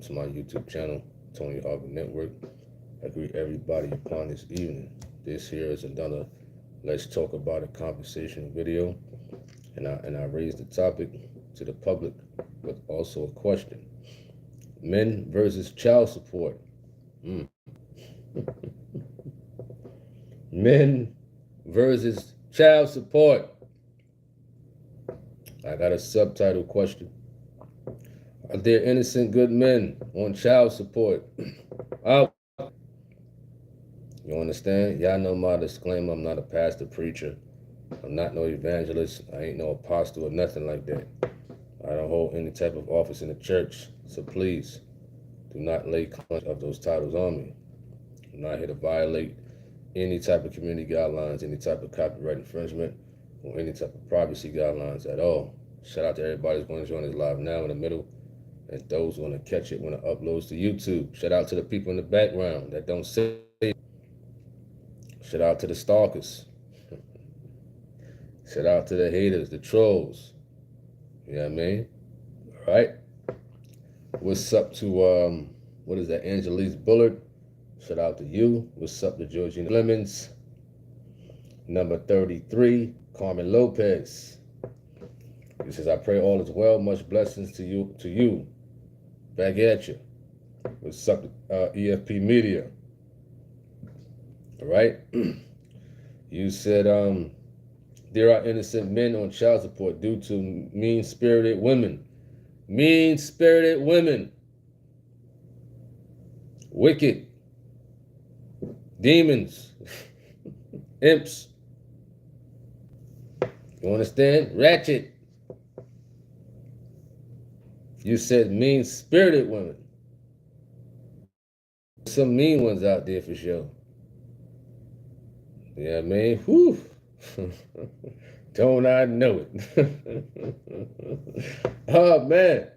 to my YouTube channel, Tony Harvin Network. I greet everybody upon this evening. This here is another Let's Talk About It conversation video, and I raise the topic to the public with also a question: men versus child support. Mm. Men versus child support. I got a subtitle question: are there innocent good men on child support? You understand? Y'all know my disclaimer. I'm not a pastor, preacher. I'm not no evangelist. I ain't no apostle or nothing like that. I don't hold any type of office in the church. So please do not lay claim of those titles on me. I'm not here to violate any type of community guidelines, any type of copyright infringement, or any type of privacy guidelines at all. Shout out to everybody who's going to join us live now in the middle, and those who want to catch it when it uploads to YouTube. Shout out to the people in the background that don't say. Shout out to the stalkers. Shout out to the haters, the trolls. You know what I mean? All right. What's up to, what is that, Angelise Bullard? Shout out to you. What's up to Georgina Lemons? Number 33, Carmen Lopez. He says, I pray all is well. Much blessings to you. Back at you. What's up to EFP Media? All right. You said there are innocent men on child support due to mean-spirited women. Mean-spirited women. Wicked. Demons. Imps. You understand? Ratchet. You said mean-spirited women. Some mean ones out there for sure. You know what I mean? Whew. Don't I know it? Oh, man.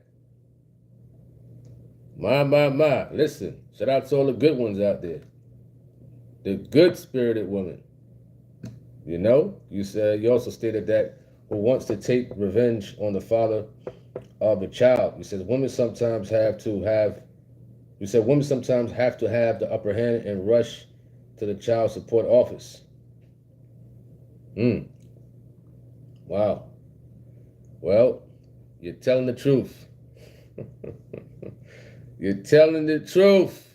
My. Listen, shout out to all the good ones out there. The good-spirited women. You know? You also stated that who wants to take revenge on the father of the child. You said women sometimes have to have the upper hand and rush to the child support office. Wow. Well, you're telling the truth. You're telling the truth.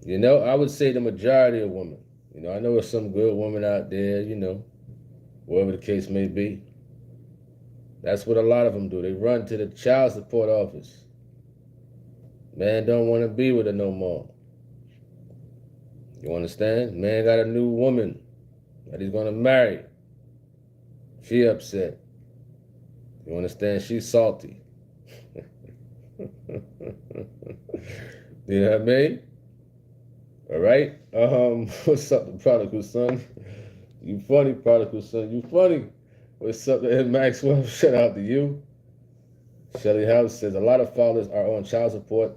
You know, I would say the majority of women. You know, I know there's some good women out there, you know, whatever the case may be. That's what a lot of them do. They run to the child support office. Man don't want to be with her no more. You understand? Man got a new woman that he's going to marry. She upset. You understand? She's salty. You know what I mean? All right? What's up, the prodigal son? You funny, prodigal son. You funny. What's up to Ed Maxwell? Shout out to you. Shelly House says, a lot of fathers are on child support,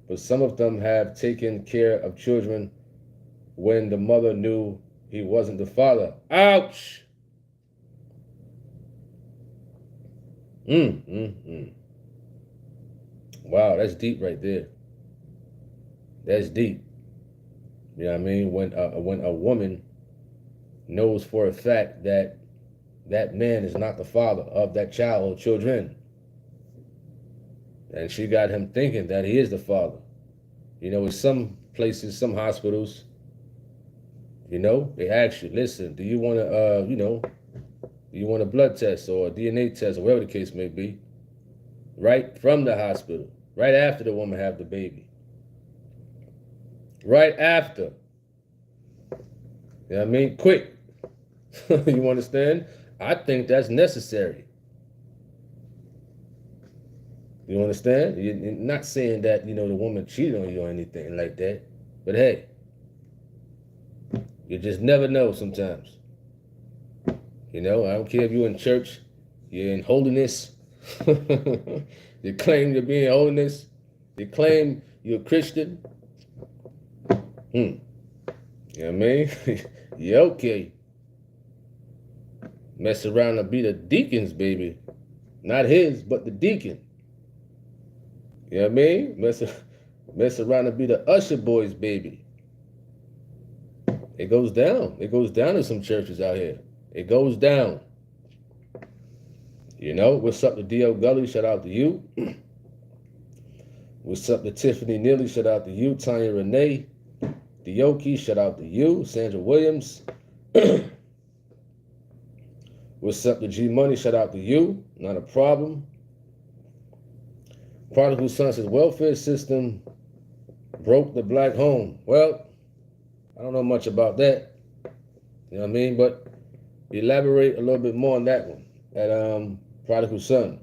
but some of them have taken care of children when the mother knew he wasn't the father. Ouch! Wow, that's deep right there. That's deep. You know what I mean? When a woman knows for a fact that that man is not the father of that child or children, and she got him thinking that he is the father. You know, in some places, some hospitals, you know, they ask you, listen, do you want to, do you want a blood test or a DNA test or whatever the case may be, right from the hospital, right after the woman have the baby, right after. You know what I mean? Quick. You understand? I think that's necessary. You understand? You're not saying that, you know, the woman cheated on you or anything like that, but hey, you just never know sometimes. You know, I don't care if you're in church, you're in holiness, you claim you're being holiness, you claim you're a Christian. You know what I mean? Yeah, okay. Mess around and be the deacon's baby. Not his, but the deacon. You know what I mean? Mess around and be the usher boy's baby. It goes down. It goes down in some churches out here. It goes down. You know, what's up to D.L. Gully? Shout out to you. What's up to Tiffany Neely? Shout out to you. Tanya Renee. Dioki, shout out to you. Sandra Williams. What's up to G Money? Shout out to you. Not a problem. Prodigal Son says, welfare system broke the black home. Well, I don't know much about that. You know what I mean? But elaborate a little bit more on that one. At Prodigal Son.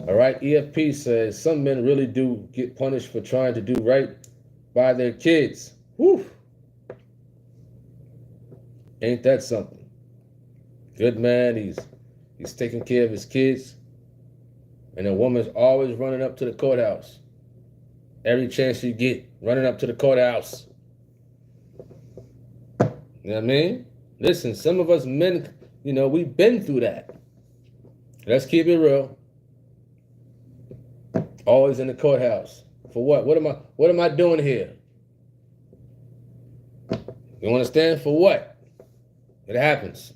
All right. EFP says, some men really do get punished for trying to do right by their kids. Whew. Ain't that something? Good man, he's taking care of his kids. And a woman's always running up to the courthouse. Every chance you get, running up to the courthouse. You know what I mean? Listen, some of us men, you know, we've been through that. Let's keep it real. Always in the courthouse. For what? What am I doing here? You understand? For what? It happens.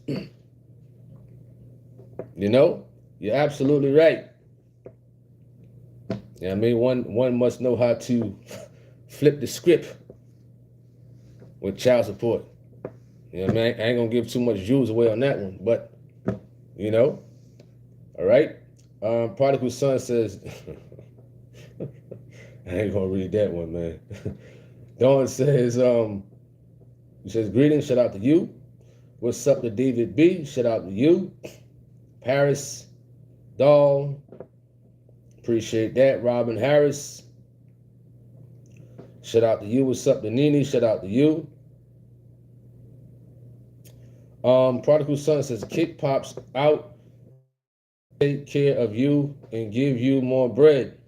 You know? You're absolutely right. You know what I mean? One must know how to flip the script with child support. You know what I mean? I ain't gonna give too much jewels away on that one, but you know. All right. Prodigal Son says, I ain't gonna read that one, man. Dawn says, he says, greetings, shout out to you. What's up to David B? Shout out to you. Paris Doll. Appreciate that. Robin Harris. Shout out to you. What's up to Nene? Shout out to you. Prodigal Son says, kick pops out, take care of you, and give you more bread.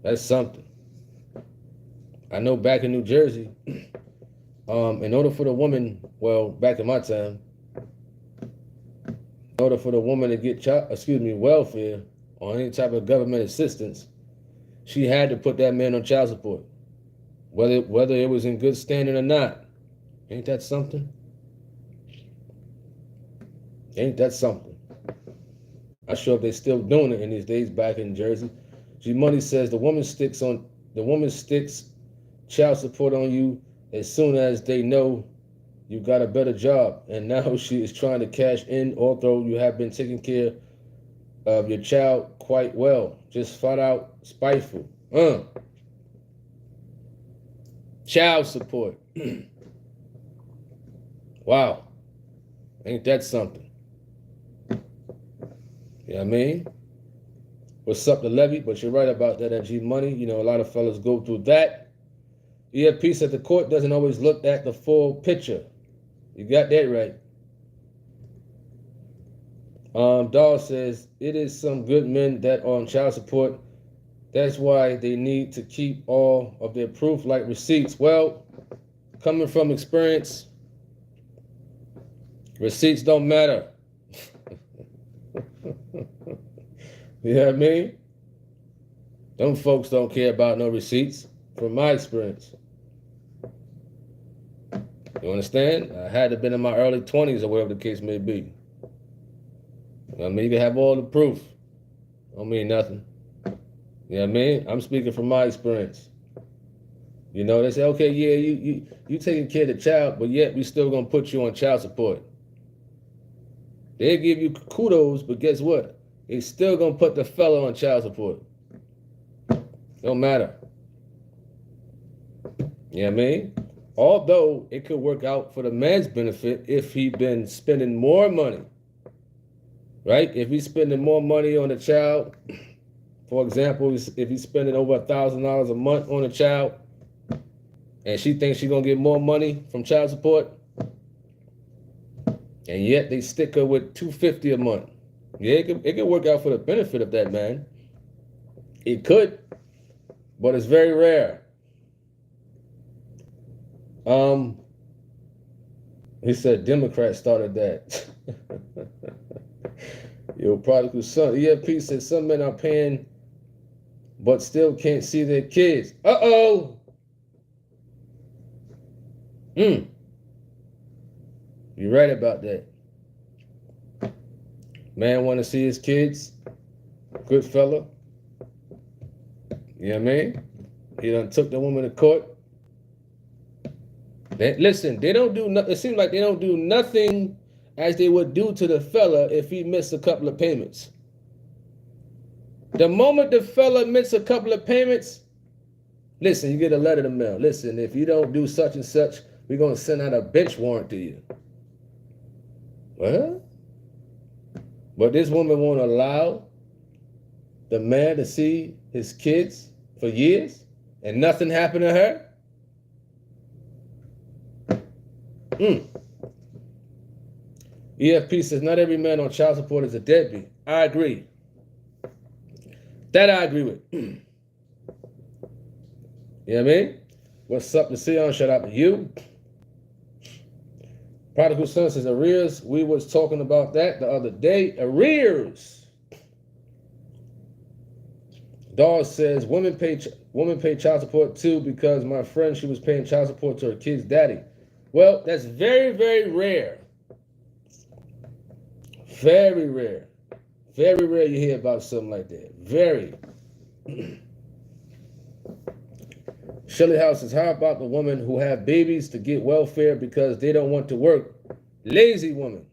That's something. I know back in New Jersey, in order for the woman, well, back in my time, in order for the woman to get welfare or any type of government assistance, she had to put that man on child support, whether it was in good standing or not. Ain't that something? Ain't that something? Not sure if they're still doing it in these days back in Jersey. G Money says the woman sticks child support on you as soon as they know you got a better job, and now she is trying to cash in, although you have been taking care of your child quite well. Just flat out spiteful. Child support. Wow. Ain't that something? You know what I mean? What's up to Levy? But you're right about that at G Money. You know, a lot of fellas go through that. EFP said the court doesn't always look at the full picture. You got that right. Dahl says, it is some good men that are on child support. That's why they need to keep all of their proof like receipts. Well, coming from experience, receipts don't matter. You know what I mean? Them folks don't care about no receipts, from my experience. You understand? I had to have been in my early 20s or whatever the case may be. I mean, you can have all the proof. Don't mean nothing. You know what I mean? I'm speaking from my experience. You know, they say, okay, yeah, you taking care of the child, but yet we still gonna put you on child support. They give you kudos, but guess what? They still gonna put the fella on child support. Don't matter. You know what I mean? Although it could work out for the man's benefit if he'd been spending more money. Right? If he's spending more money on a child, for example, if he's spending over $1,000 a month on a child, and she thinks she's gonna get more money from child support, and yet they stick her with $250 a month. Yeah, it could work out for the benefit of that man. It could, but it's very rare. He said Democrats started that. Your prodigal son. EFP said some men are paying but still can't see their kids. Uh-oh. You're right about that. Man want to see his kids. Good fella. You know what I mean? He done took the woman to court. Listen, they don't do nothing. It seems like they don't do nothing as they would do to the fella if he missed a couple of payments. The moment the fella missed a couple of payments, listen, you get a letter in the mail. Listen, if you don't do such and such, we're going to send out a bench warrant to you. Well, but this woman won't allow the man to see his kids for years and nothing happened to her. EFP says not every man on child support is a deadbeat. I agree. That I agree with. You know what I mean? What's up to Sion? Shout out to you. Prodigal son says arrears. We was talking about that the other day. Arrears. Dawes says women pay child support too because my friend, she was paying child support to her kid's daddy. Well, that's very, very rare. Very rare. Very rare you hear about something like that. Very. Shelly House says, how about the women who have babies to get welfare because they don't want to work? Lazy woman.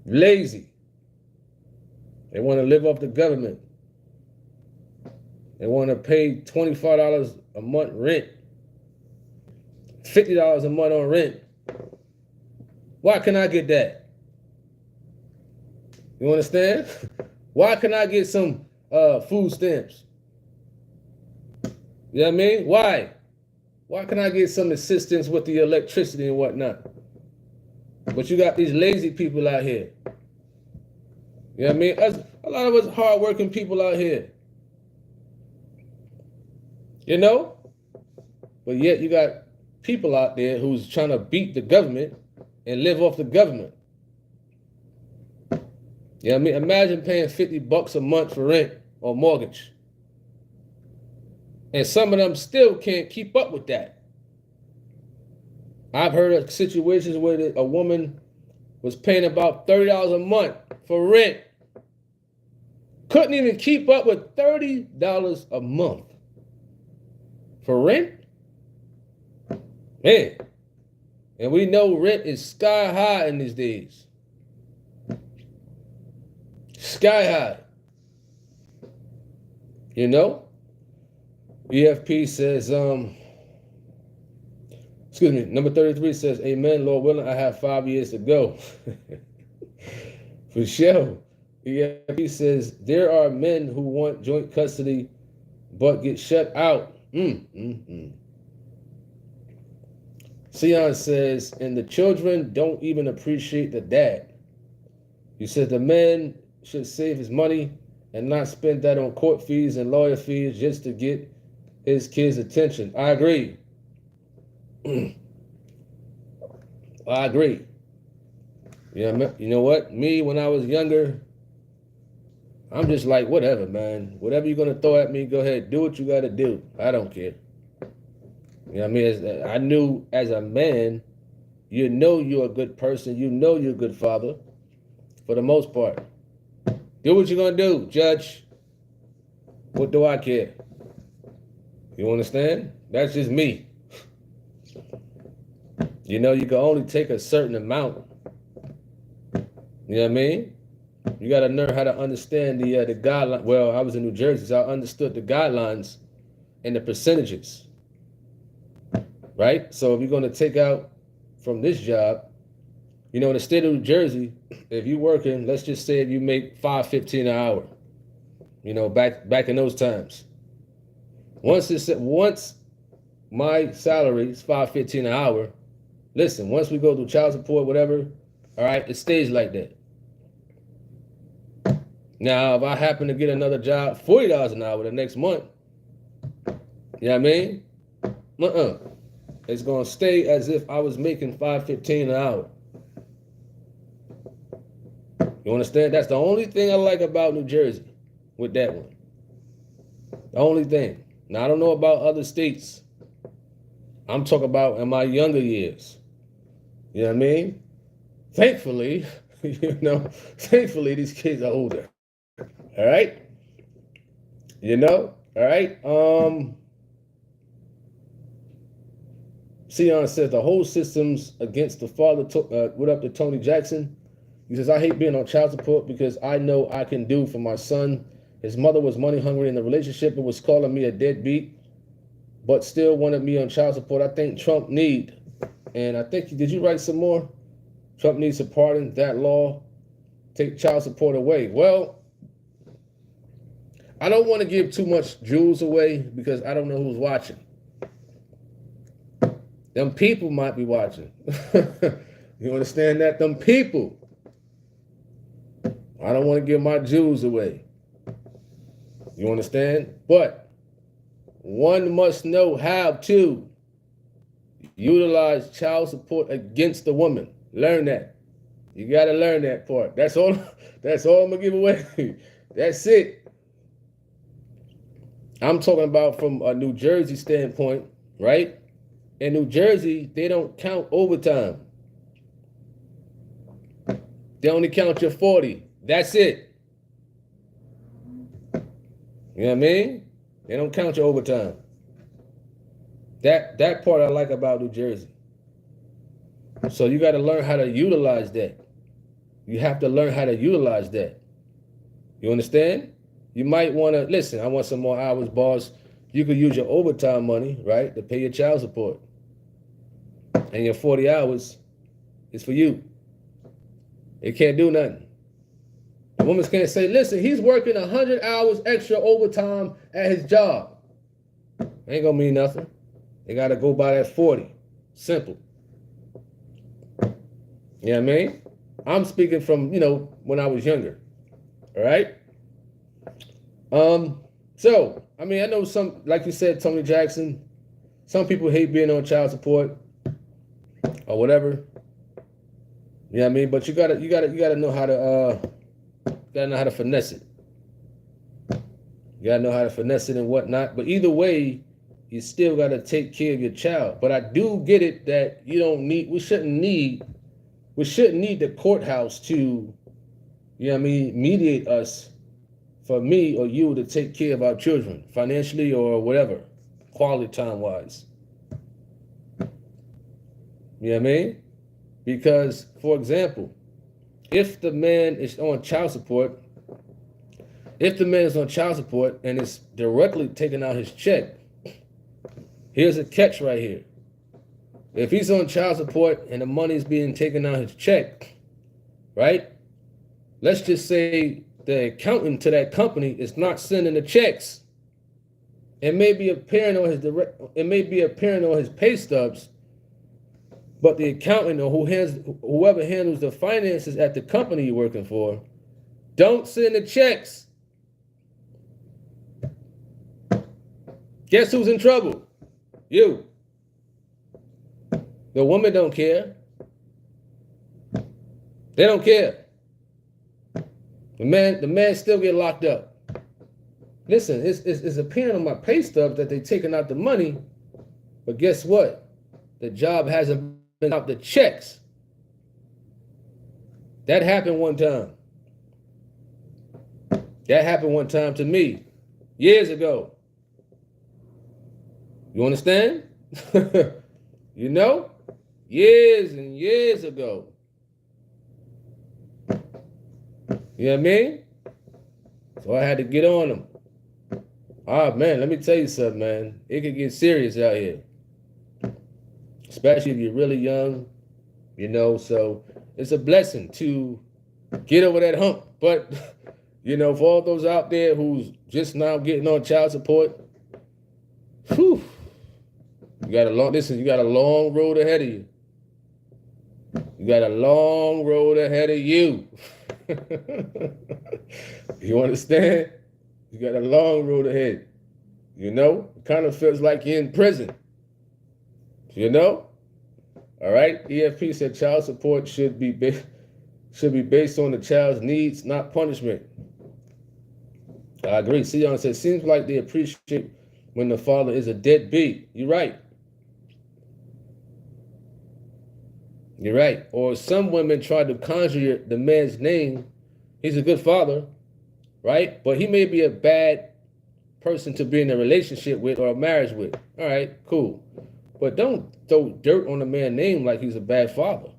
Lazy. They want to live off the government. They want to pay $25 a month rent. $50 a month on rent. Why can I get that? You understand? Why can I get some food stamps? You know what I mean? Why? Why can I get some assistance with the electricity and whatnot? But you got these lazy people out here. You know what I mean? A lot of us hardworking people out here. You know? But yet you got people out there who's trying to beat the government and live off the government. You know what I mean? Imagine paying $50 a month for rent or mortgage. And some of them still can't keep up with that. I've heard of situations where a woman was paying about $30 a month for rent. Couldn't even keep up with $30 a month for rent. Man. And we know rent is sky high in these days. Sky high. You know? EFP says, excuse me, number 33 says, amen, Lord willing, I have 5 years to go. For sure. EFP says, there are men who want joint custody but get shut out. Sion says, and the children don't even appreciate the dad. You said the man should save his money and not spend that on court fees and lawyer fees just to get his kids' attention. I agree. I agree. Yeah, you know what? Me, when I was younger, I'm just like, whatever, man. Whatever you're going to throw at me, go ahead. Do what you got to do. I don't care. You know what I mean? I knew as a man, you know you're a good person. You know you're a good father for the most part. Do what you're going to do, judge. What do I care? You understand? That's just me. You know, you can only take a certain amount. You know what I mean? You got to learn how to understand the guidelines. Well, I was in New Jersey, so I understood the guidelines and the percentages. Right? So if you're going to take out from this job, you know, in the state of New Jersey, if you're working, let's just say if you make $5.15 an hour, you know, back in those times. Once my salary is $5.15 an hour, listen, once we go through child support, whatever, all right, it stays like that. Now, if I happen to get another job, $40 an hour the next month, you know what I mean? It's going to stay as if I was making $5.15 an hour. You understand? That's the only thing I like about New Jersey with that one. The only thing. Now, I don't know about other states. I'm talking about in my younger years. You know what I mean? Thankfully, thankfully these kids are older. All right? All right? Sion says the whole system's against the father. What up to Tony Jackson? He says, I hate being on child support because I know I can do for my son. His mother was money hungry in the relationship and was calling me a deadbeat, but still wanted me on child support. I think Trump need, and I think, did you write some more? Trump needs to pardon that law, take child support away. Well, I don't want to give too much jewels away because I don't know who's watching. Them people might be watching. You understand that? Them people. I don't want to give my jewels away. You understand? But one must know how to utilize child support against the woman. Learn that. You got to learn that part. That's all I'm going to give away. That's it. I'm talking about from a New Jersey standpoint, right? In New Jersey, they don't count overtime. They only count your 40. That's it. You know what I mean? They don't count your overtime. That part I like about New Jersey. So you got to learn how to utilize that. You have to learn how to utilize that. You understand? You might want to, listen, I want some more hours, boss. You could use your overtime money, right, to pay your child support. And your 40 hours is for you. It can't do nothing. The woman can't say, listen, he's working 100 hours extra overtime at his job. Ain't going to mean nothing. They got to go by that 40. Simple. You know what I mean? I'm speaking from, when I was younger. All right? So, I mean, I know some, like you said, Tony Jackson, some people hate being on child support or whatever. You know what I mean? But you gotta know how to finesse it. You gotta know how to finesse it and whatnot. But either way, you still gotta take care of your child. But I do get it that we shouldn't need the courthouse to, mediate us for me or you to take care of our children, financially or whatever, quality time wise. You know what I mean? Because, for example, if the man is on child support, and is directly taking out his check, here's a catch right here. If he's on child support and the money is being taken out his check, right? Let's just say the accountant to that company is not sending the checks. It may be appearing on his pay stubs, but the accountant or whoever handles the finances at the company you're working for, don't send the checks. Guess who's in trouble? You. The woman don't care. They don't care. The man still get locked up. Listen, it's appearing on my pay stub that they taking out the money, but guess what? The job hasn't been out the checks. That happened one time. That happened one time to me years ago. You understand? Years and years ago. You know what I mean? So I had to get on them. Man, let me tell you something, man. It could get serious out here. Especially if you're really young, so it's a blessing to get over that hump. But, for all those out there who's just now getting on child support, whew, you got a long road ahead of you. You got a long road ahead of you. You understand? You got a long road ahead. It kind of feels like you're in prison. All right? EFP said child support should be should be based on the child's needs, not punishment. I agree. Sion says, seems like they appreciate when the father is a deadbeat. You're right. You're right. Or some women try to conjure the man's name. He's a good father, right? But he may be a bad person to be in a relationship with or a marriage with. All right, cool. But don't throw dirt on the man's name like he's a bad father.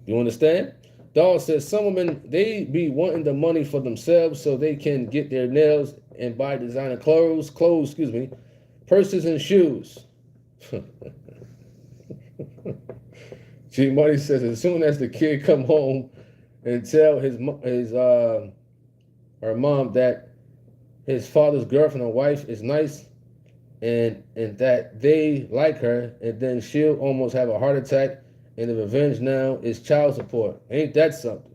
You understand? Dawg says some women, they be wanting the money for themselves so they can get their nails and buy designer clothes, purses and shoes. G Money says as soon as the kid come home and tell her mom that his father's girlfriend or wife is nice and that they like her, and then she'll almost have a heart attack, and the revenge now is child support. Ain't that something?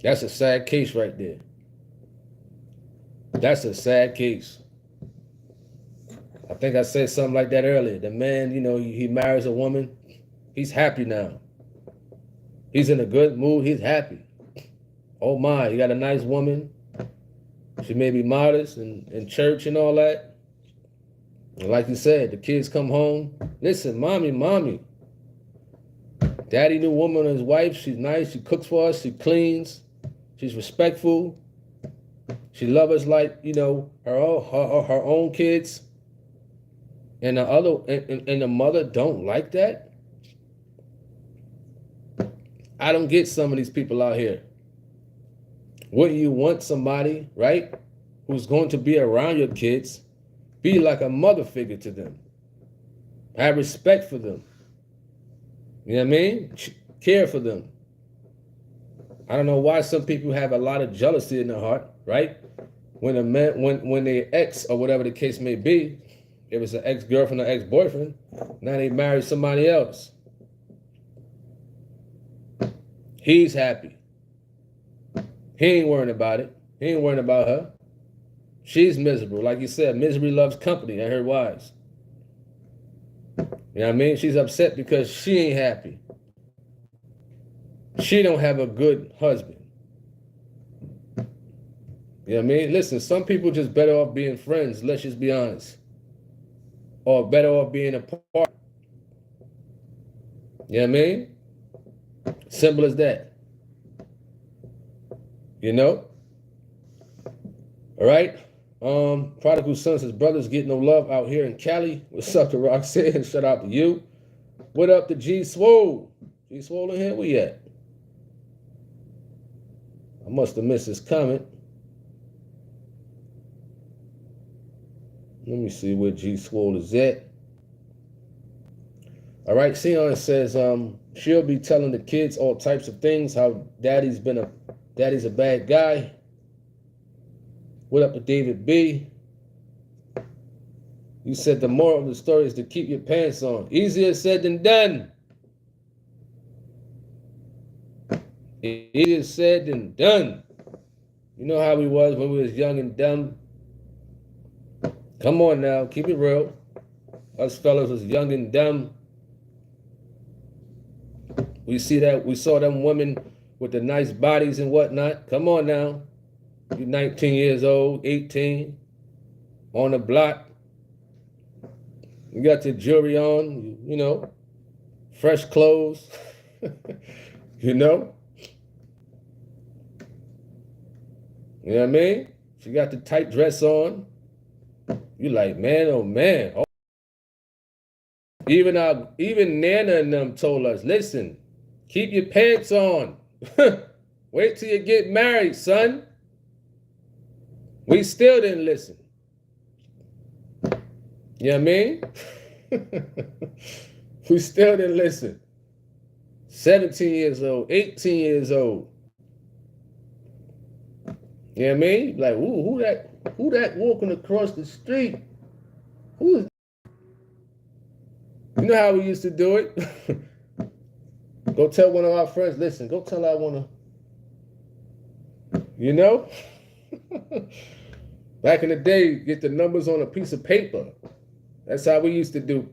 That's a sad case right there. That's a sad case. I think I said something like that earlier. The man, you know, he marries a woman. He's happy now. He's in a good mood. He's happy. Oh my, he got a nice woman. She may be modest and in church and all that. And like you said, the kids come home. Listen, mommy. Daddy knew woman and his wife. She's nice. She cooks for us. She cleans. She's respectful. She loves us like, you know, her own kids. And the mother don't like that. I don't get some of these people out here. Wouldn't you want somebody, right, who's going to be around your kids, be like a mother figure to them, have respect for them, you know what I mean? Care for them. I don't know why some people have a lot of jealousy in their heart, right? When a man, when their ex or whatever the case may be, if it's an ex-girlfriend or ex-boyfriend, now they marry somebody else. He's happy. He ain't worrying about it. He ain't worrying about her. She's miserable. Like you said, misery loves company. I heard wise. You know what I mean? She's upset because she ain't happy. She don't have a good husband. You know what I mean? Listen, some people just better off being friends, let's just be honest. Or better off being apart. You know what I mean? Simple as that. You know? All right? Prodigal Son says, brothers get no love out here in Cali. What's up to Roxanne? Shout out to you. What up to G Swole? G Swole in here? Where you at? I must have missed his comment. Let me see where G Swole is at. All right, Sion says she'll be telling the kids all types of things, how daddy's a bad guy. What up to David B? You said the moral of the story is to keep your pants on. Easier said than done. Easier said than done. You know how we was when we was young and dumb. Come on now, keep it real. Us fellas was young and dumb. We saw them women with the nice bodies and whatnot. Come on now. You're 19 years old, 18, on the block. You got your jewelry on, you know, fresh clothes, you know? You know what I mean? She got the tight dress on. You like, man, oh man. Oh. Even Nana and them told us, listen, keep your pants on. Wait till you get married, son. We still didn't listen. You know what I mean? We still didn't listen. 17 years old, 18 years old. You know what I mean? Like, ooh, who that walking across the street? Who is? You know how we used to do it? Go tell one of our friends, listen, go tell I want to, you know? Back in the day, get the numbers on a piece of paper. That's how we used to do.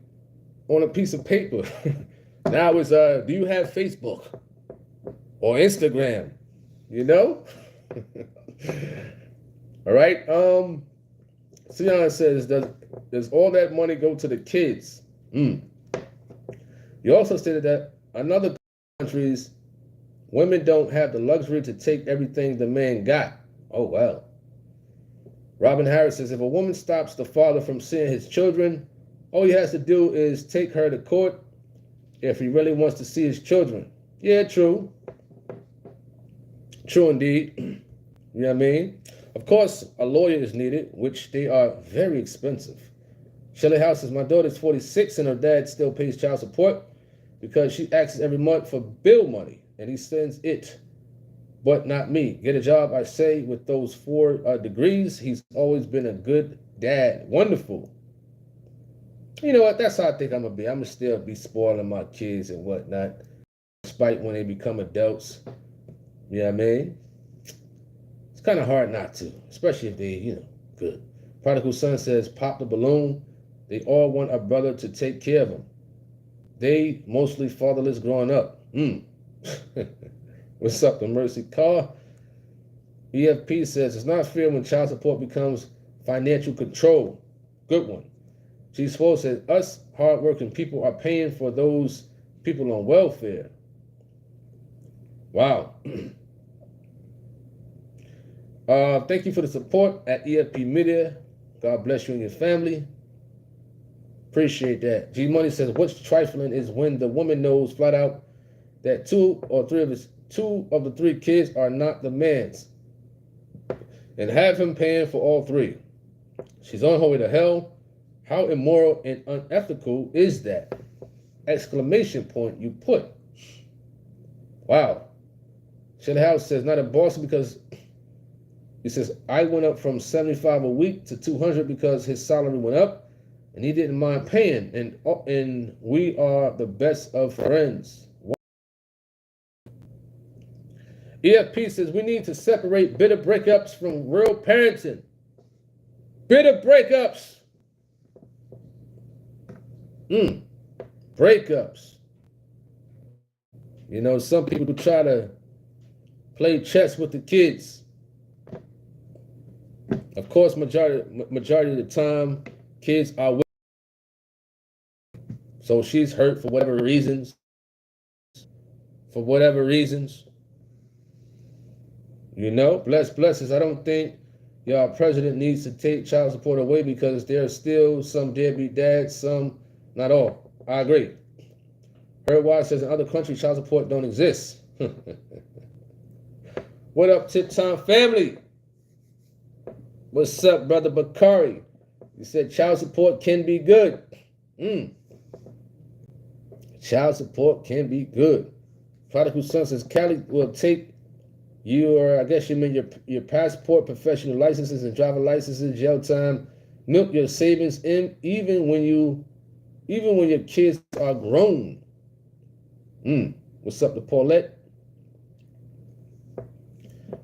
on a piece of paper. Now it's, do you have Facebook or Instagram? You know? All right. Sion says, does all that money go to the kids? You also stated that in other countries, women don't have the luxury to take everything the man got. Oh, well. Robin Harris says, if a woman stops the father from seeing his children, all he has to do is take her to court if he really wants to see his children. Yeah, true. True indeed. You know what I mean? Of course, a lawyer is needed, which they are very expensive. Shelley House says, my daughter's 46 and her dad still pays child support because she asks every month for bill money and he sends it, but not me. Get a job, I say, with those 4 degrees. He's always been a good dad. Wonderful. You know what? That's how I think I'm going to be. I'm going to still be spoiling my kids and whatnot, despite when they become adults. You know what I mean? It's kind of hard not to, especially if they, good. Prodigal Son says, pop the balloon. They all want a brother to take care of them. They mostly fatherless growing up. What's up, the Mercy Car? EFP says, it's not fair when child support becomes financial control. Good one. G Swole says, us hardworking people are paying for those people on welfare. Wow. Thank you for the support at EFP Media. God bless you and your family. Appreciate that. G Money says, what's trifling is when the woman knows flat out that 2 of the 3 kids are not the man's and have him paying for all 3. She's on her way to hell. How immoral and unethical is that? Exclamation point you put. Wow. Shelly House says, not a boss because he says, I went up from 75 a week to 200 because his salary went up and he didn't mind paying. And we are the best of friends. Wow. EFP says, we need to separate bitter breakups from real parenting. Bitter breakups. Breakups. Some people try to play chess with the kids. Of course, majority of the time, kids are with her. So she's hurt for whatever reasons. Blessings. I don't think y'all president needs to take child support away because there are still some deadbeat dads, some, not all. I agree. Herb Wise says in other countries, child support don't exist. What up, Tip Time family? What's up, Brother Bakari? You said child support can be good. Child support can be good. Prodigal Son says Cali will take your, I guess you mean your passport, professional licenses, and driver licenses, jail time, milk your savings in, even when your kids are grown. What's up to Paulette?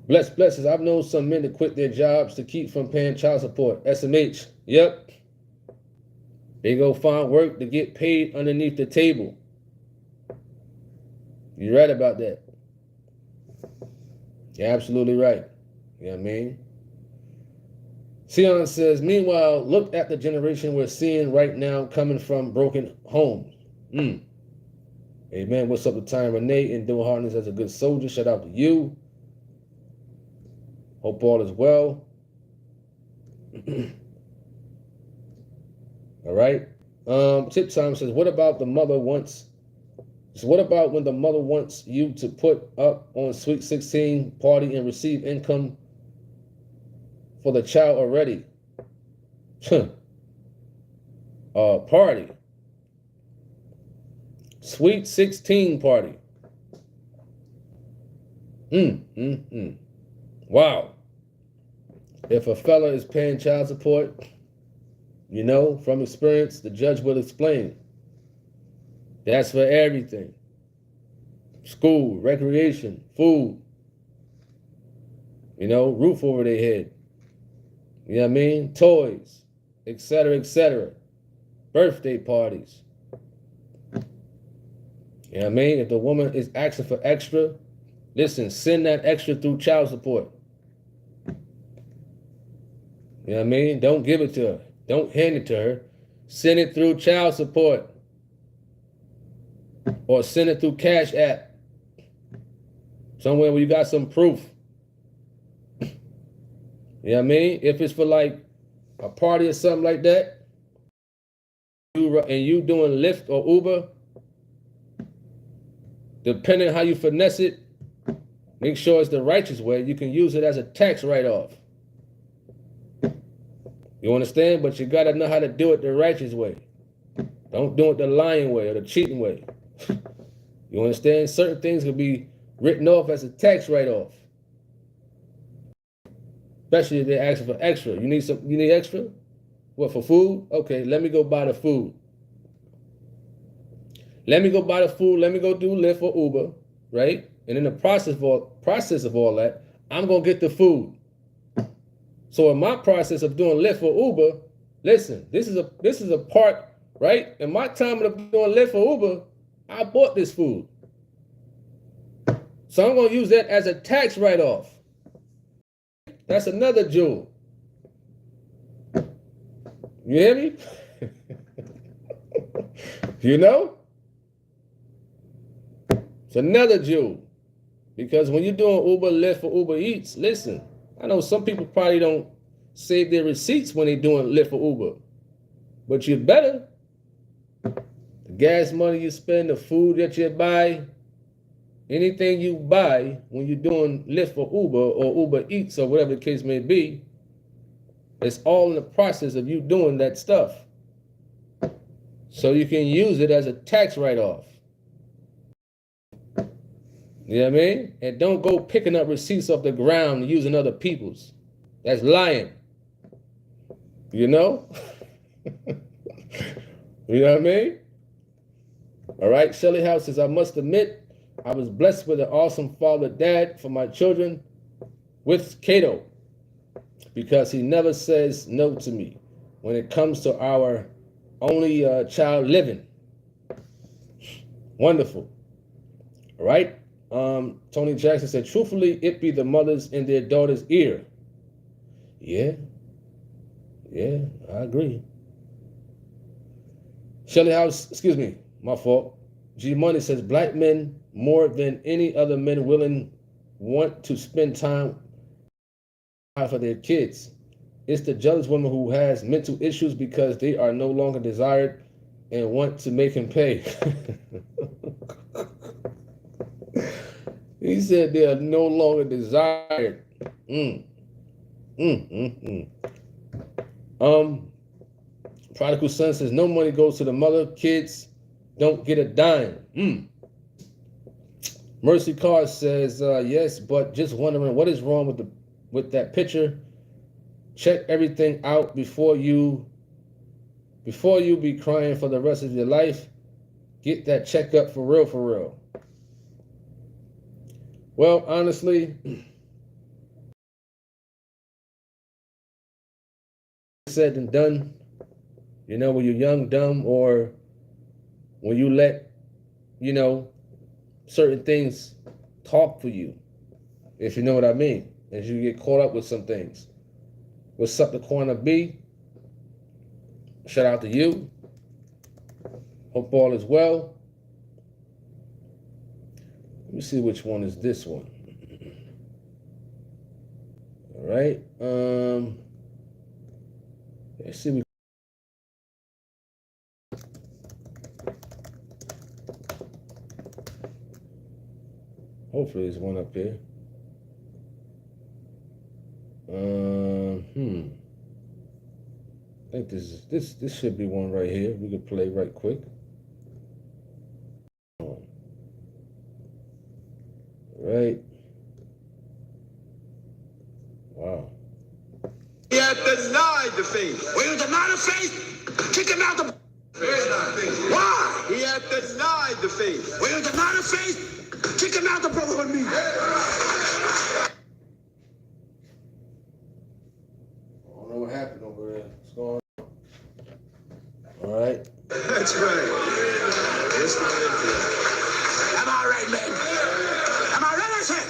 Blessings. I've known some men to quit their jobs to keep from paying child support. SMH. Yep. They go find work to get paid underneath the table. You're right about that. You're absolutely right. You know what I mean? Sion says, meanwhile, look at the generation we're seeing right now coming from broken homes. Amen. What's up to Ty Renee and doing hardness as a good soldier? Shout out to you. Hope all is well. All right. Tip Time says, what about when the mother wants you to put up on Sweet 16 party and receive income for the child already? Party. Sweet 16 party. Wow. If a fella is paying child support, from experience, the judge will explain. That's for everything. School, recreation, food, roof over their head. You know what I mean? Toys, etc., etc. Birthday parties. You know what I mean? If the woman is asking for extra, listen, send that extra through child support. You know what I mean? Don't give it to her. Don't hand it to her. Send it through child support. Or send it through Cash App. Somewhere where you got some proof. You know what I mean? If it's for like a party or something like that, and you doing Lyft or Uber, depending on how you finesse it, make sure it's the righteous way. You can use it as a tax write-off. You understand? But you got to know how to do it the righteous way. Don't do it the lying way or the cheating way. You understand? Certain things can be written off as a tax write-off. Especially if they're asking for extra. You need extra? What, for food? Okay, let me go buy the food. Let me go buy the food. Let me go do Lyft or Uber, right? And in the process of all that, I'm going to get the food. So in my process of doing Lyft or Uber, listen, this is a part, right? In my time of doing Lyft or Uber, I bought this food. So I'm going to use that as a tax write-off. That's another jewel. You hear me? You know? It's another jewel. Because when you're doing Uber, Lyft, or Uber Eats, listen, I know some people probably don't save their receipts when they're doing Lyft or Uber. But you better. The gas money you spend, the food that you buy, anything you buy when you're doing Lyft or Uber Eats or whatever the case may be, it's all in the process of you doing that stuff. So you can use it as a tax write-off. You know what I mean? And don't go picking up receipts off the ground and using other people's. That's lying. You know? You know what I mean? All right, Shelly House says, I must admit, I was blessed with an awesome father, dad for my children with Cato, because he never says no to me when it comes to our only child living. Wonderful. All right. Tony Jackson said, truthfully, it be the mothers in their daughter's ear. Yeah, I agree. Shelly House, excuse me, my fault. G Money says, black men more than any other men want to spend time for their kids. It's the jealous woman who has mental issues because they are no longer desired and want to make him pay. He said they are no longer desired. Prodigal Son says, no money goes to the mother. Kids don't get a dime. Mercy Carr says, yes, but just wondering what is wrong with that picture. Check everything out before you be crying for the rest of your life. Get that checkup for real. Well, honestly, said and done. You know, when you're young, dumb, or when you let, certain things talk for you, if you know what I mean, as you get caught up with some things. What's up, the corner B? Shout out to you. Hope all is well. Let me see which one is this one. All right. Let's see. Hopefully there's one up here. I think this should be one right here. We could play right quick. Right. Wow. He had denied the faith. Will you deny the faith? Kick him out the... Why? He had denied the faith. Will you deny the faith? Kick him out the brotherhood meeting. I don't know what happened over there. What's going on? All right. That's right. Yes, All right, man. Am I right, I said?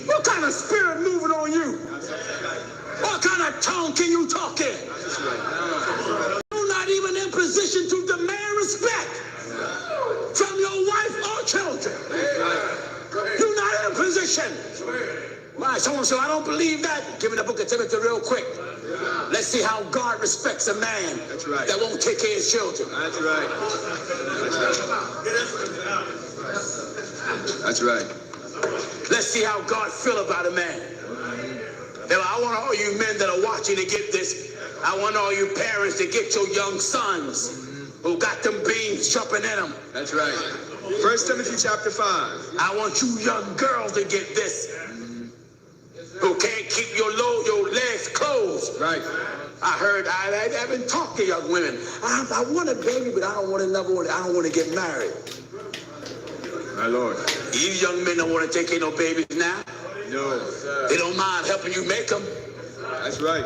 What kind of spirit moving on you? What kind of tongue can you talk in? You're not even in position to demand respect from your wife or children. You're not in a position. Why? Someone said, I don't believe that. Give me the book of Timothy real quick. Let's see how God respects a man that won't take care of his children. That's right. That's right. Let's see how God feel about a man. Now, I want all you men that are watching to get this. I want all you parents to get your young sons who got them beans jumping in them. That's right. 1 Timothy chapter 5. I want you young girls to get this. Who can't keep your legs closed. Right. I haven't talked to young women. I want a baby, but I don't want another one. I don't want to get married. My Lord. You young men don't want to take care of no babies now. No. They don't mind helping you make them. That's right.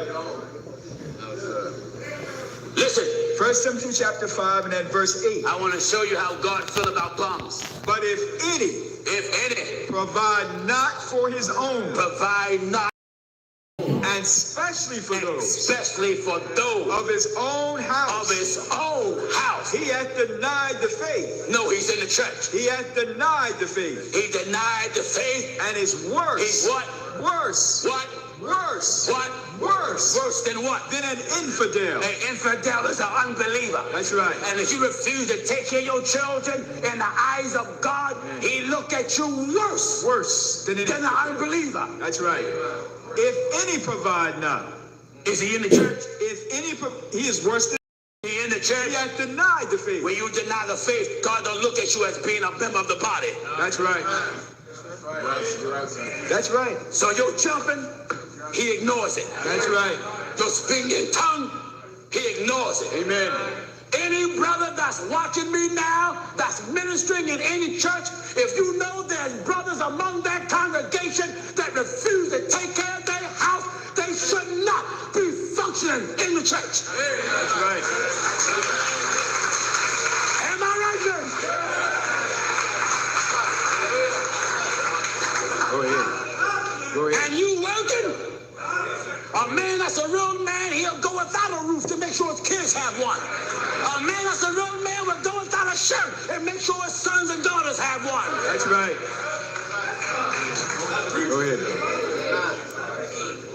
Listen. 1 Timothy chapter 5 and at verse 8. I want to show you how God feels about bums. But if any provide not for his own, provide not, and especially for those of his own house, he hath denied the faith. No, he's in the church. He hath denied the faith. He denied the faith, and is worse. He's what? Worse. What? Worse. What? Worse. Worse than what? Than an infidel. An infidel is an unbeliever. That's right. And if you refuse to take care of your children in the eyes of God, he look at you worse. Worse than an unbeliever. That's right. If any provide not. Is he in the church? If any, he is worse than. He in the church? He hath denied the faith. When you deny the faith, God don't look at you as being a member of the body. That's right. That's right. So you're jumping, he ignores it. That's right. Your speaking tongue, he ignores it. Amen. Any brother that's watching me now, that's ministering in any church, if you know there's brothers among that congregation that refuse to take care of their house, they should not be functioning in the church. That's right. Am I right, then? Go ahead. Go ahead. And you working? A man that's a real man, he'll go without a roof to make sure his kids have one. A man that's a real man will go without a shirt and make sure his sons and daughters have one. That's right. Go ahead.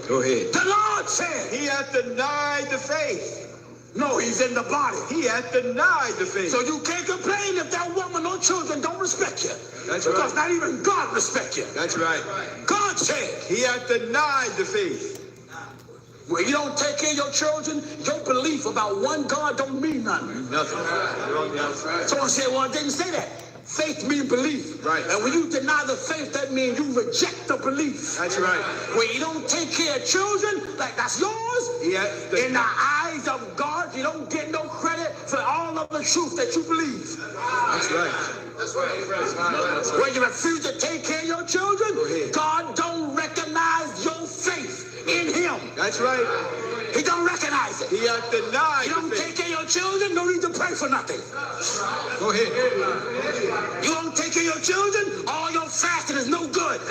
Go ahead. The Lord said, he hath denied the faith. No, he's in the body. He hath denied the faith. So you can't complain if that woman or children don't respect you. That's because right. not even God respects you. That's right. God said, he hath denied the faith. When you don't take care of your children, your belief about one God don't mean nothing. Nothing. Someone said, well, it didn't say that. Faith means belief. Right. And when you deny the faith, that means you reject the belief. That's right. When you don't take care of children, like that's yours, in the eyes of God, you don't get no credit for all of the truth that you believe. That's right. That's right. When you refuse to take care of your children, God don't recognize your faith in him. That's right. He don't recognize it. He hath denied. You don't take care of your children, no need to pray for nothing. Go ahead. You don't take care of your children, all your fasting is no good.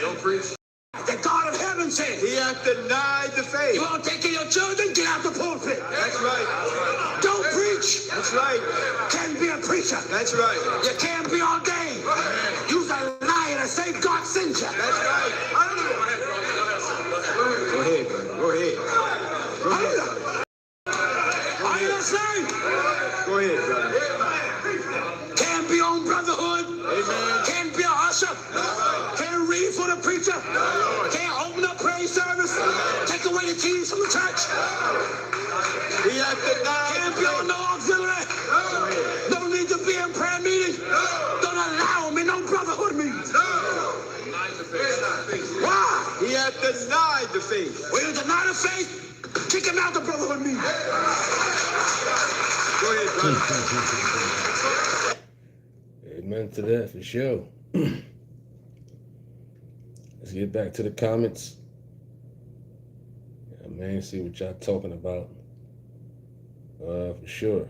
Don't preach. The God of heaven said, he hath denied the faith. You don't take care of your children, get out the pulpit. That's right. Don't preach. That's right. Can't be a preacher. That's right. You can't be ordained. You're a liar to say God sent you. That's right. Go ahead, brother. Go ahead. Go ahead. Are you listening? Go ahead, brother. Can't be on brotherhood. Amen. Can't be a usher. Can't read for the preacher. Can't open up praise service. Take away the keys from the church. He hath denied. Can't be on no auxiliary. No need to be in prayer meetings. Don't allow me no brotherhood meetings. Why? He hath denied the faith. When you deny the faith, kick him out the brotherhood meeting. Go ahead, brother. Amen to that, for sure. Let's get back to the comments. Yeah, man, see what y'all talking about. For sure.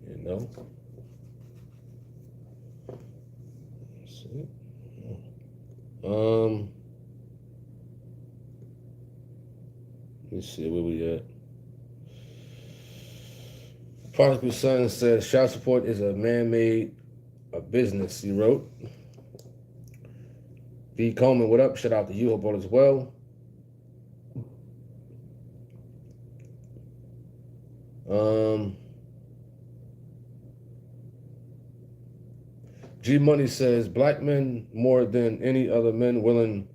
You know. Let's see. Let's see where we at. Prodigal Son says child support is a man-made business, he wrote. B. Coleman, what up? Shout out to you. Hope all is well. G Money says black men more than any other men willing.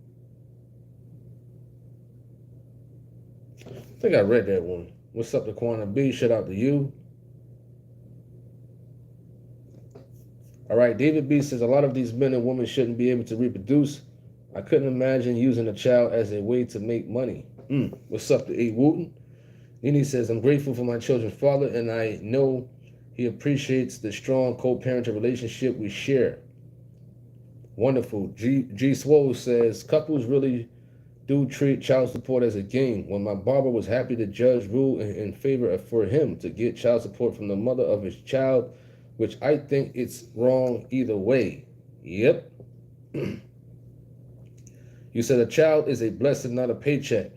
I think I read that one. What's up to Quantum B? Shout out to you. All right, David B says a lot of these men and women shouldn't be able to reproduce. I couldn't imagine using a child as a way to make money. What's up to A. Wooten? Nene says, I'm grateful for my children's father, and I know he appreciates the strong co-parenting relationship we share. Wonderful. G. Swole says, couples really do treat child support as a game. When my barber was happy the judge ruled in favor for him to get child support from the mother of his child, which I think it's wrong either way. Yep. You said a child is a blessing, not a paycheck.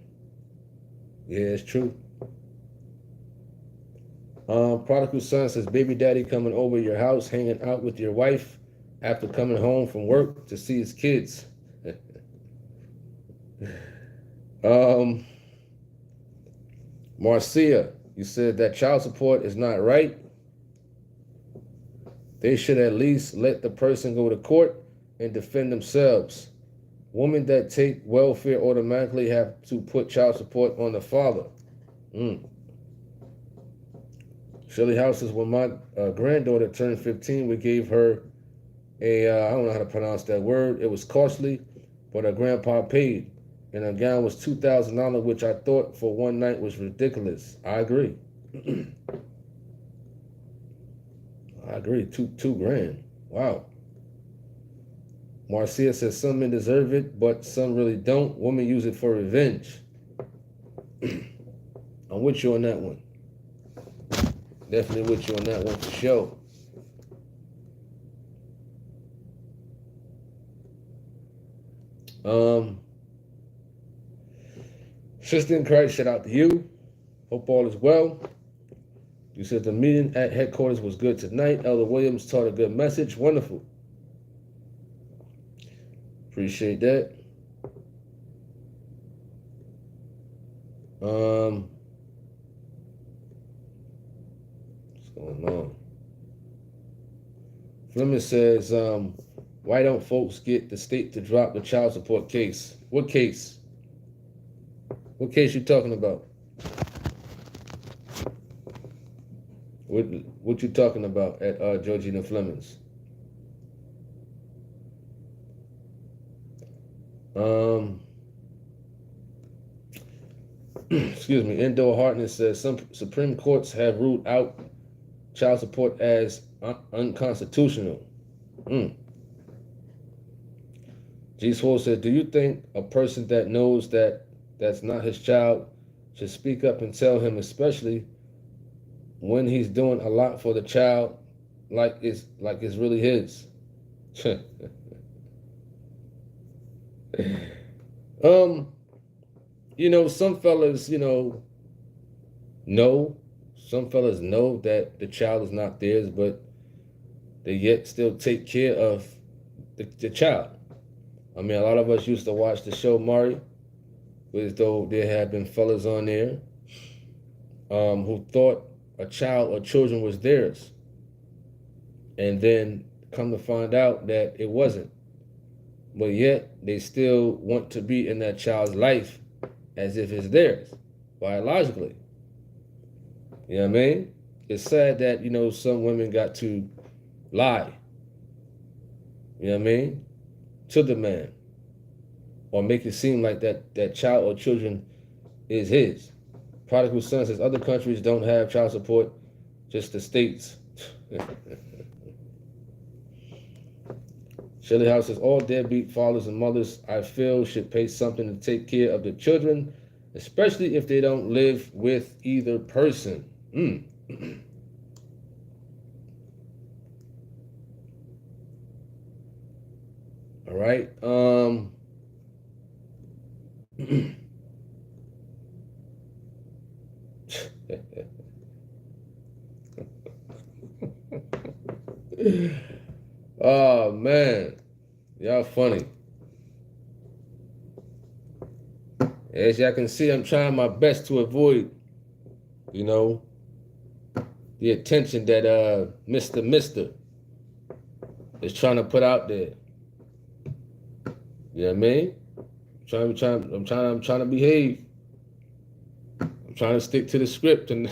Yeah, it's true. Prodigal Son says, baby daddy coming over your house, hanging out with your wife after coming home from work to see his kids. Marcia, you said that child support is not right. They should at least let the person go to court and defend themselves. Women that take welfare automatically have to put child support on the father. Shirley House says, when my granddaughter turned 15, we gave her I don't know how to pronounce that word. It was costly, but her grandpa paid. And her gown was $2,000, which I thought for one night was ridiculous. I agree. I agree. Two grand. Wow. Marcia says some men deserve it, but some really don't. Women use it for revenge. I'm with you on that one. Definitely with you on that one for sure. Sister in Christ, shout out to you. Hope all is well. You said the meeting at headquarters was good tonight. Elder Williams taught a good message. Wonderful. Appreciate that. What's going on? Fleming says, why don't folks get the state to drop the child support case? What case? What case you talking about? What you talking about at Georgina Fleming's? Excuse me. Endor Hartness says some Supreme Courts have ruled out child support as unconstitutional. G. Swole said, do you think a person that knows that that's not his child should speak up and tell him, especially when he's doing a lot for the child, like it's really his? Some fellas, know. Some fellas know that the child is not theirs, but they yet still take care of the child. I mean, a lot of us used to watch the show Maury, as though there had been fellas on there who thought a child or children was theirs. And then come to find out that it wasn't. But yet, they still want to be in that child's life as if it's theirs, biologically. You know what I mean? It's sad that, some women got to lie. You know what I mean? To the man. Or make it seem like that child or children is his. Prodigal Son says other countries don't have child support, just the states. Shirley House says all deadbeat fathers and mothers I feel should pay something to take care of the children especially if they don't live with either person. All right. Oh man, y'all funny. As y'all can see, I'm trying my best to avoid, you know, the attention that Mr. is trying to put out there. You know what I mean? I'm trying to behave. I'm trying to stick to the script, and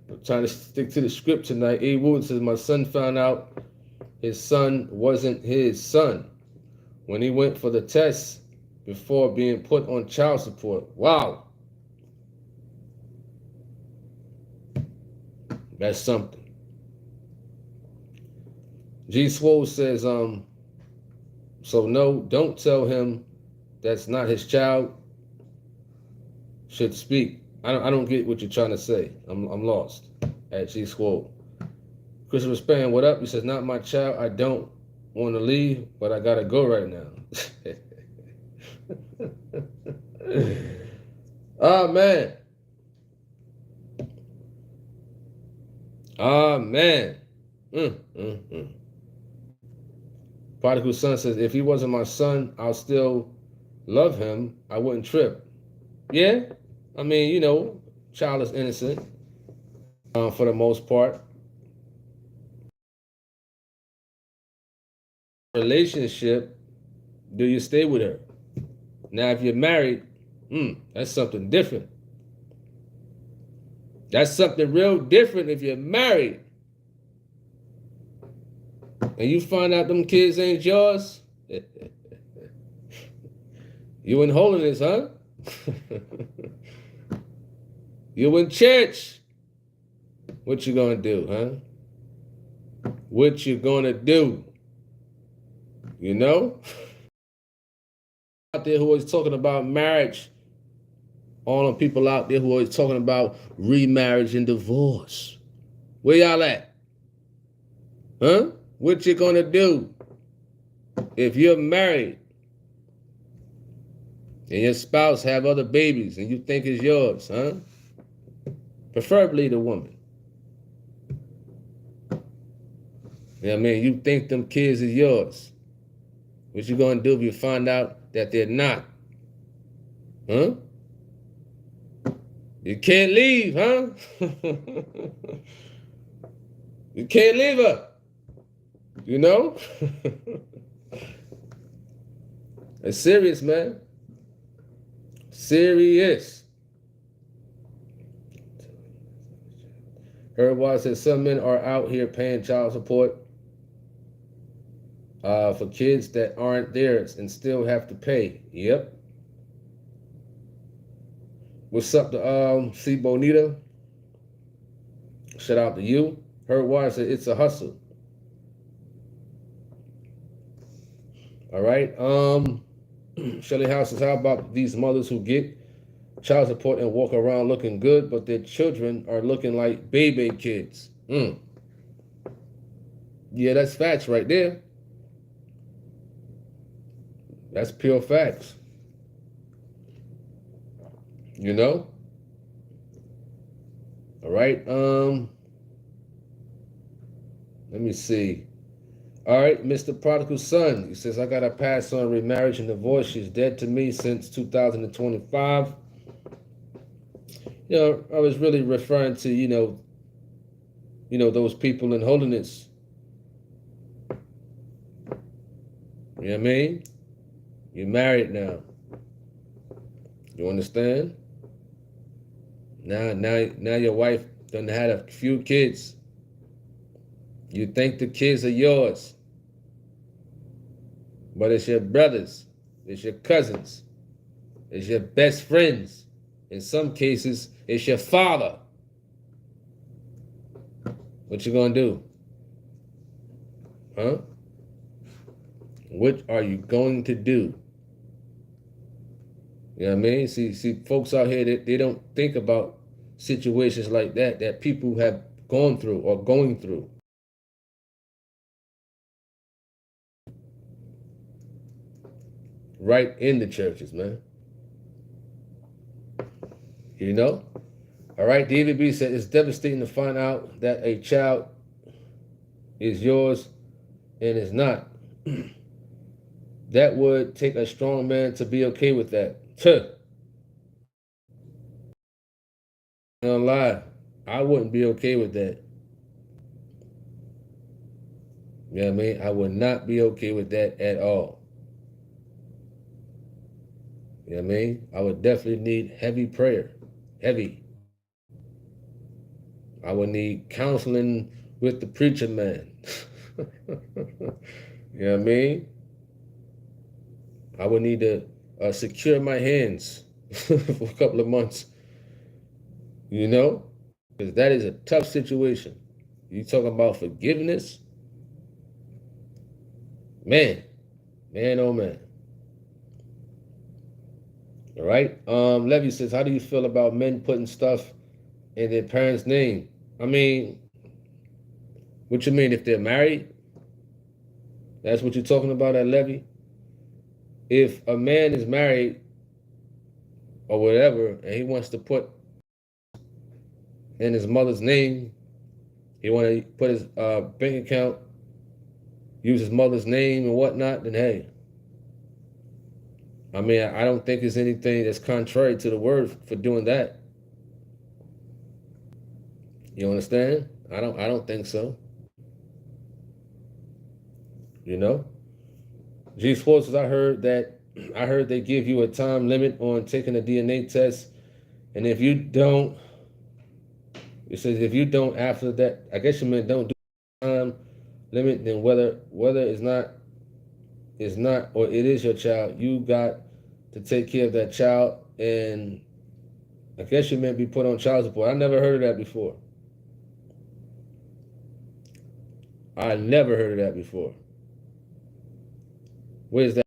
I'm trying to stick to the script tonight. A. Wood says my son found out his son wasn't his son when he went for the test before being put on child support. Wow. That's something. G. Swole says, so no, don't tell him that's not his child. Should speak. I don't get what you're trying to say. I'm lost. At G. Swole. Christopher Span, what up? He says, not my child. I don't want to leave, but I gotta go right now. Oh man. Oh man. Prodigal son says, if he wasn't my son, I'll still love him. I wouldn't trip. Yeah. I mean, you know, child is innocent for the most part. Relationship, do you stay with her? Now, if you're married, that's something different. That's something real different if you're married. And you find out them kids ain't yours. You in holiness, huh? You in church. What you gonna do, huh? What you gonna do? You know? Out there who always talking about marriage. All the people out there who always talking about remarriage and divorce. Where y'all at? Huh? What you gonna do if you're married and your spouse have other babies and you think it's yours, huh? Preferably the woman. You know what I mean? You think them kids is yours. What you gonna do if you find out that they're not? Huh? You can't leave, huh? You can't leave her. You know? It's serious, man. Serious. Herb Watt says some men are out here paying child support for kids that aren't theirs and still have to pay. Yep. What's up to C. Bonita? Shout out to you. Herb Watt said it's a hustle. All right. Shelly House says, how about these mothers who get child support and walk around looking good, but their children are looking like baby kids? Yeah, that's facts right there. That's pure facts. You know? All right. Let me see. All right, Mr. Prodigal Son. He says, I got to pass on remarriage and divorce. She's dead to me since 2025. You know, I was really referring to, you know, those people in holiness. You know what I mean? You're married now. You understand? Now your wife done had a few kids. You think the kids are yours. But it's your brothers. It's your cousins. It's your best friends. In some cases, it's your father. What you gonna do? Huh? What are you going to do? You know what I mean? See, folks out here that they don't think about situations like that people have gone through or going through. Right in the churches, man. You know? All right, David B said, it's devastating to find out that a child is yours and is not. That would take a strong man to be okay with that. Don't lie. I wouldn't be okay with that. You know what I mean? I would not be okay with that at all. You know what I mean? I would definitely need heavy prayer. Heavy. I would need counseling with the preacher man. You know what I mean? I would need to secure my hands for a couple of months. You know? Because that is a tough situation. You talking about forgiveness? Man, oh man. All right. Levy says, how do you feel about men putting stuff in their parents' name? I mean, what you mean if they're married? That's what you're talking about at Levy? If a man is married or whatever, and he wants to put in his mother's name, he want to put his bank account, use his mother's name and whatnot, then hey. I mean, I don't think there's anything that's contrary to the word for doing that. You understand? I don't think so. You know? G Sports, I heard they give you a time limit on taking a DNA test, and if you don't, it says if you don't after that, I guess you meant don't do time limit, then whether it's not or it is your child, you got to take care of that child, and I guess you meant be put on child support. I never heard of that before. I never heard of that before. Where's that?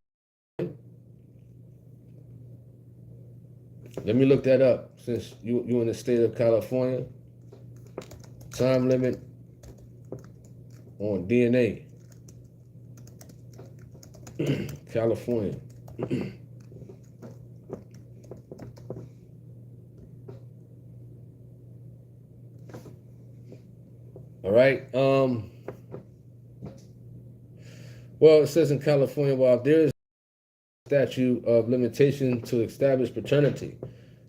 Let me look that up since you in the state of California. Time limit on DNA. California. All right. Well, it says in California, while there is a statute of limitation to establish paternity,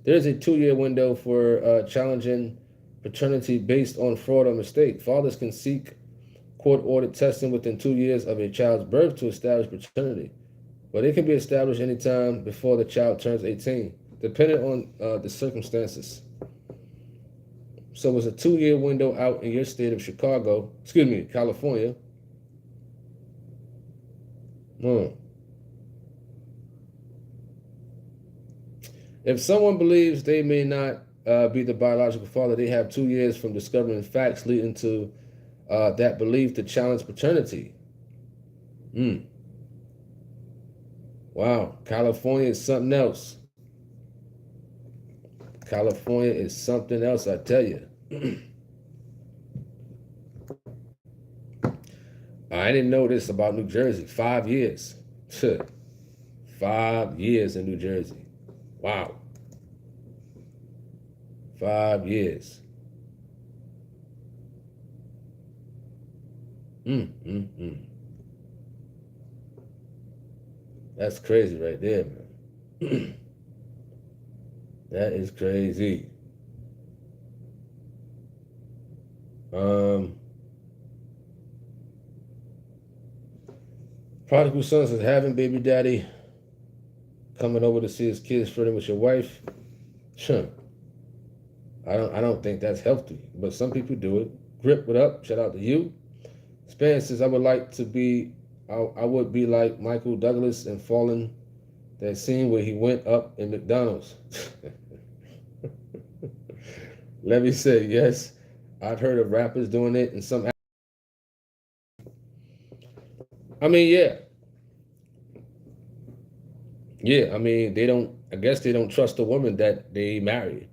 there is a 2-year window for challenging paternity based on fraud or mistake. Fathers can seek court-ordered testing within 2 years of a child's birth to establish paternity, but it can be established anytime before the child turns 18, depending on the circumstances. So it's a 2-year window out in your state of California. If someone believes they may not be the biological father, they have 2 years from discovering facts leading to that belief to challenge paternity. Wow, California is something else. California is something else, I tell you. I didn't know this about New Jersey. 5 years. 5 years in New Jersey. Wow. 5 years. That's crazy right there, man. That is crazy. Prodigal son says, having baby daddy coming over to see his kids flirting with your wife. Sure. I don't think that's healthy, but some people do it. Grip, what up? Shout out to you. Span says, I would be like Michael Douglas in Fallen, that scene where he went up in McDonald's. Levy said, yes, I've heard of rappers doing it, and some. I mean, yeah. Yeah, I mean, they don't I guess they don't trust the woman that they marry.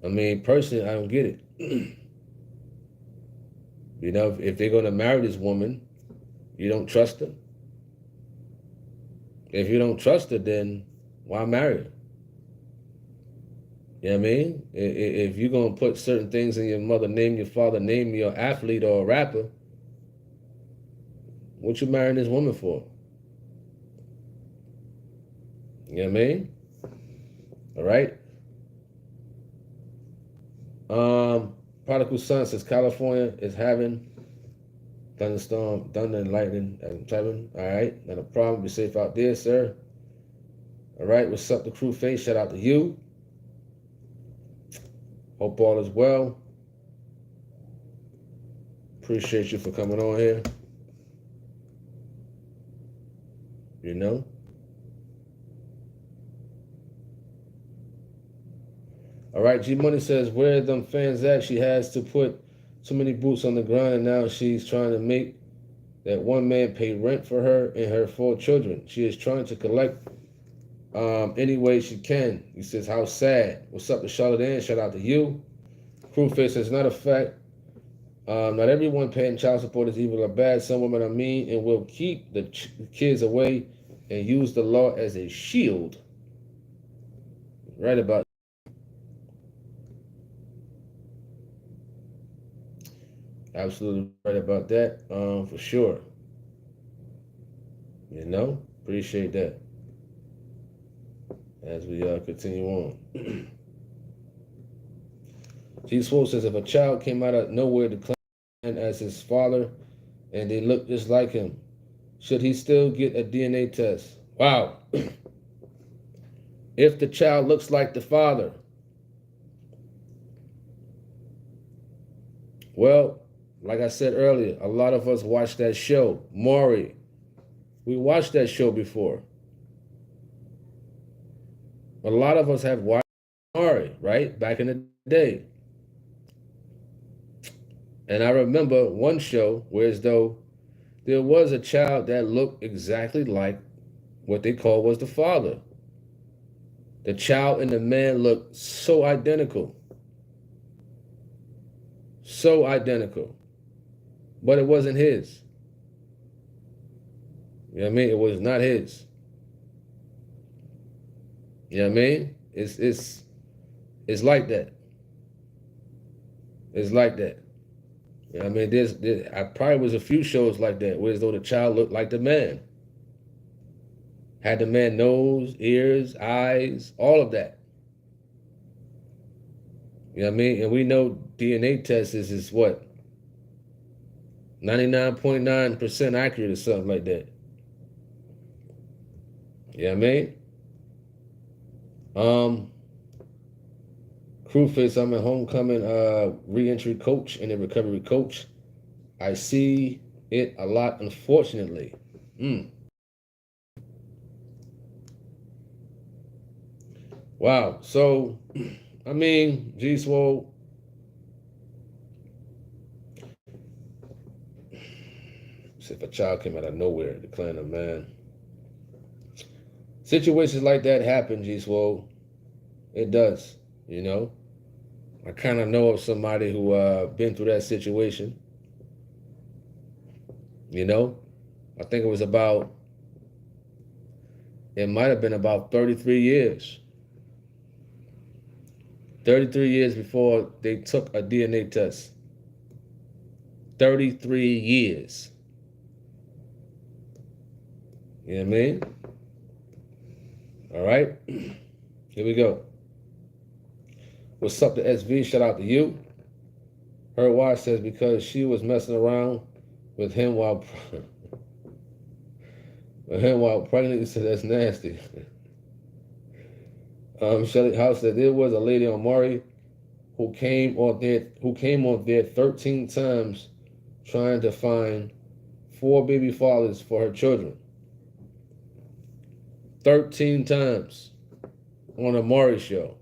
I mean, personally, I don't get it. You know, if they're going to marry this woman, you don't trust her. If you don't trust her, then why marry her? You know what I mean? If you're going to put certain things in your mother name, your father name, your athlete or a rapper, what you marrying this woman for? You know what I mean? All right. Prodigal Son says California is having thunderstorm, thunder and lightning and seven. All right. Not a problem. Be safe out there, sir. All right. What's up, the crew face? Shout out to you. Hope all is well. Appreciate you for coming on here. You know. All right, G Money says, where are them fans at? She has to put too many boots on the ground, and now she's trying to make that one man pay rent for her and her 4 children. She is trying to collect any way she can. He says, how sad. What's up to Charlotte Ann? Shout out to you. Crewface says, not a fact. Not everyone paying child support is evil or bad. Some women are mean and will keep the kids away and use the law as a shield. Right about. Absolutely right about that, for sure. You know, appreciate that. As we continue on. G-Swole says, if a child came out of nowhere to claim as his father and they look just like him, should he still get a DNA test? Wow. If the child looks like the father, well, like I said earlier, a lot of us watched that show, Maury. We watched that show before. A lot of us have watched Maury, right? Back in the day. And I remember one show where as though there was a child that looked exactly like what they call was the father. The child and the man looked so identical. So identical. But it wasn't his. You know what I mean? It was not his. You know what I mean? It's like that. It's like that. You know what I mean? I probably was a few shows like that, where as though the child looked like the man. Had the man nose, ears, eyes, all of that. You know what I mean? And we know DNA tests is what? 99.9% accurate or something like that. You know what I mean? Crewface, I'm a homecoming re-entry coach and a recovery coach. I see it a lot, unfortunately. Wow. So, I mean, G-Swole, if a child came out of nowhere declaring a man. Situations like that happen, G-Swole. It does, you know. I kind of know of somebody who been through that situation. You know, I think it might have been about 33 years. 33 years before they took a DNA test. 33 years. You know what I mean? All right. Here we go. What's up to SV? Shout out to you. Her wife says because she was messing around with him while pregnant. He said that's nasty. Shelly House said there was a lady on Maury who came on there 13 times trying to find 4 baby fathers for her children. 13 times on a Maury show.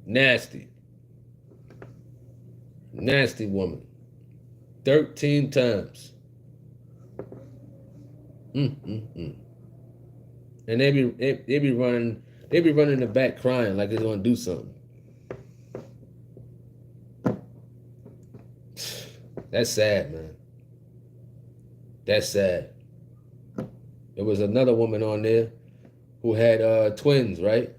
Nasty. Nasty woman. 13 times. And they be running in the back crying like they're gonna do something. That's sad, man. That's sad. There was another woman on there who had twins, right?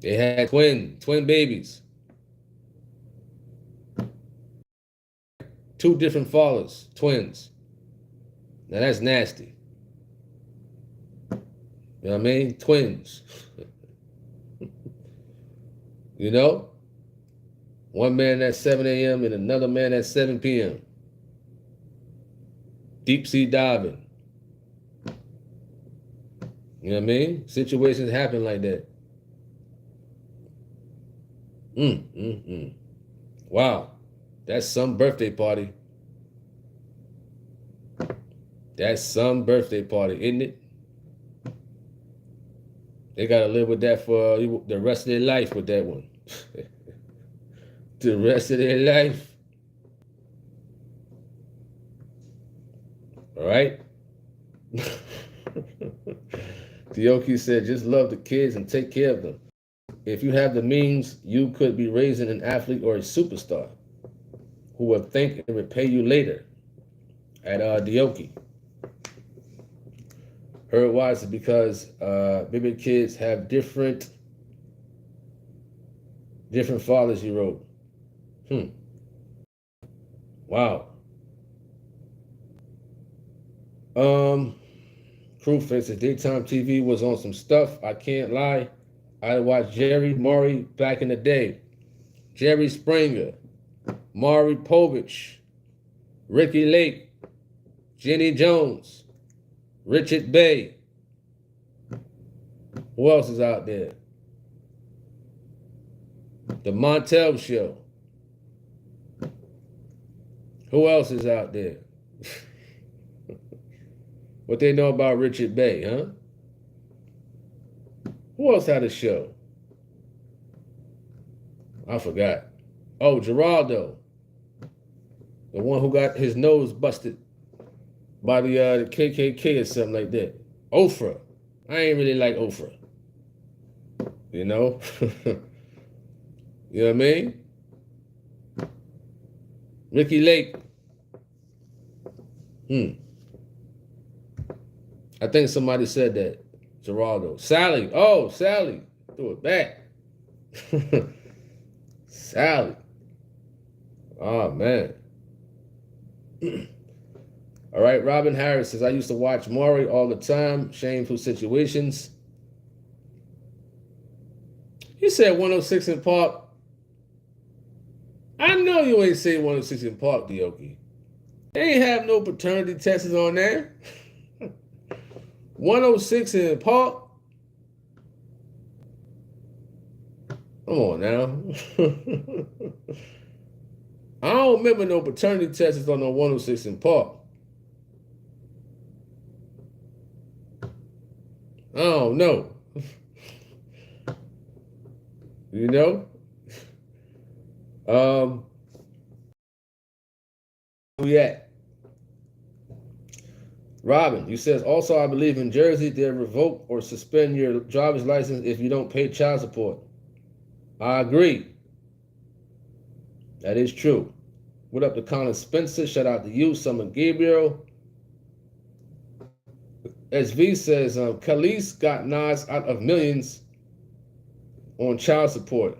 They had twin babies. 2 different fathers, twins. Now that's nasty. You know what I mean? Twins. You know? One man at 7 a.m. and another man at 7 p.m. Deep sea diving. You know what I mean? Situations happen like that. Wow. That's some birthday party. That's some birthday party, isn't it? They got to live with that for the rest of their life with that one. The rest of their life. All right? Dioki said, just love the kids and take care of them. If you have the means, you could be raising an athlete or a superstar who will think and repay you later. At Dioki. Heard why is because baby kids have different fathers, he wrote. Wow. Crew fixes daytime TV was on some stuff. I can't lie. I watched Jerry Maury back in the day. Jerry Springer, Maury Povich, Ricky Lake, Jenny Jones, Richard Bay. Who else is out there? The Montel Show. Who else is out there? What they know about Richard Bay, huh? Who else had a show? I forgot. Oh, Geraldo. The one who got his nose busted by the KKK or something like that. Oprah. I ain't really like Oprah. You know? You know what I mean? Ricky Lake. I think somebody said that. Geraldo. Sally. Oh, Sally. Threw it back. Sally. Oh, man. All right, Robin Harris says, I used to watch Maury all the time. Shameful situations. You said 106 in Park. I know you ain't say 106 in Park, Dioki. They ain't have no paternity tests on there. 106 in Park. Come on now. I don't remember no paternity tests on no 106 in Park. I don't know. You know? Where we at? Robin, you says, also I believe in Jersey they'll revoke or suspend your driver's license if you don't pay child support. I agree. That is true. What up to Colin Spencer? Shout out to you, Summer Gabriel. SV says, Khalees got Nas out of millions on child support.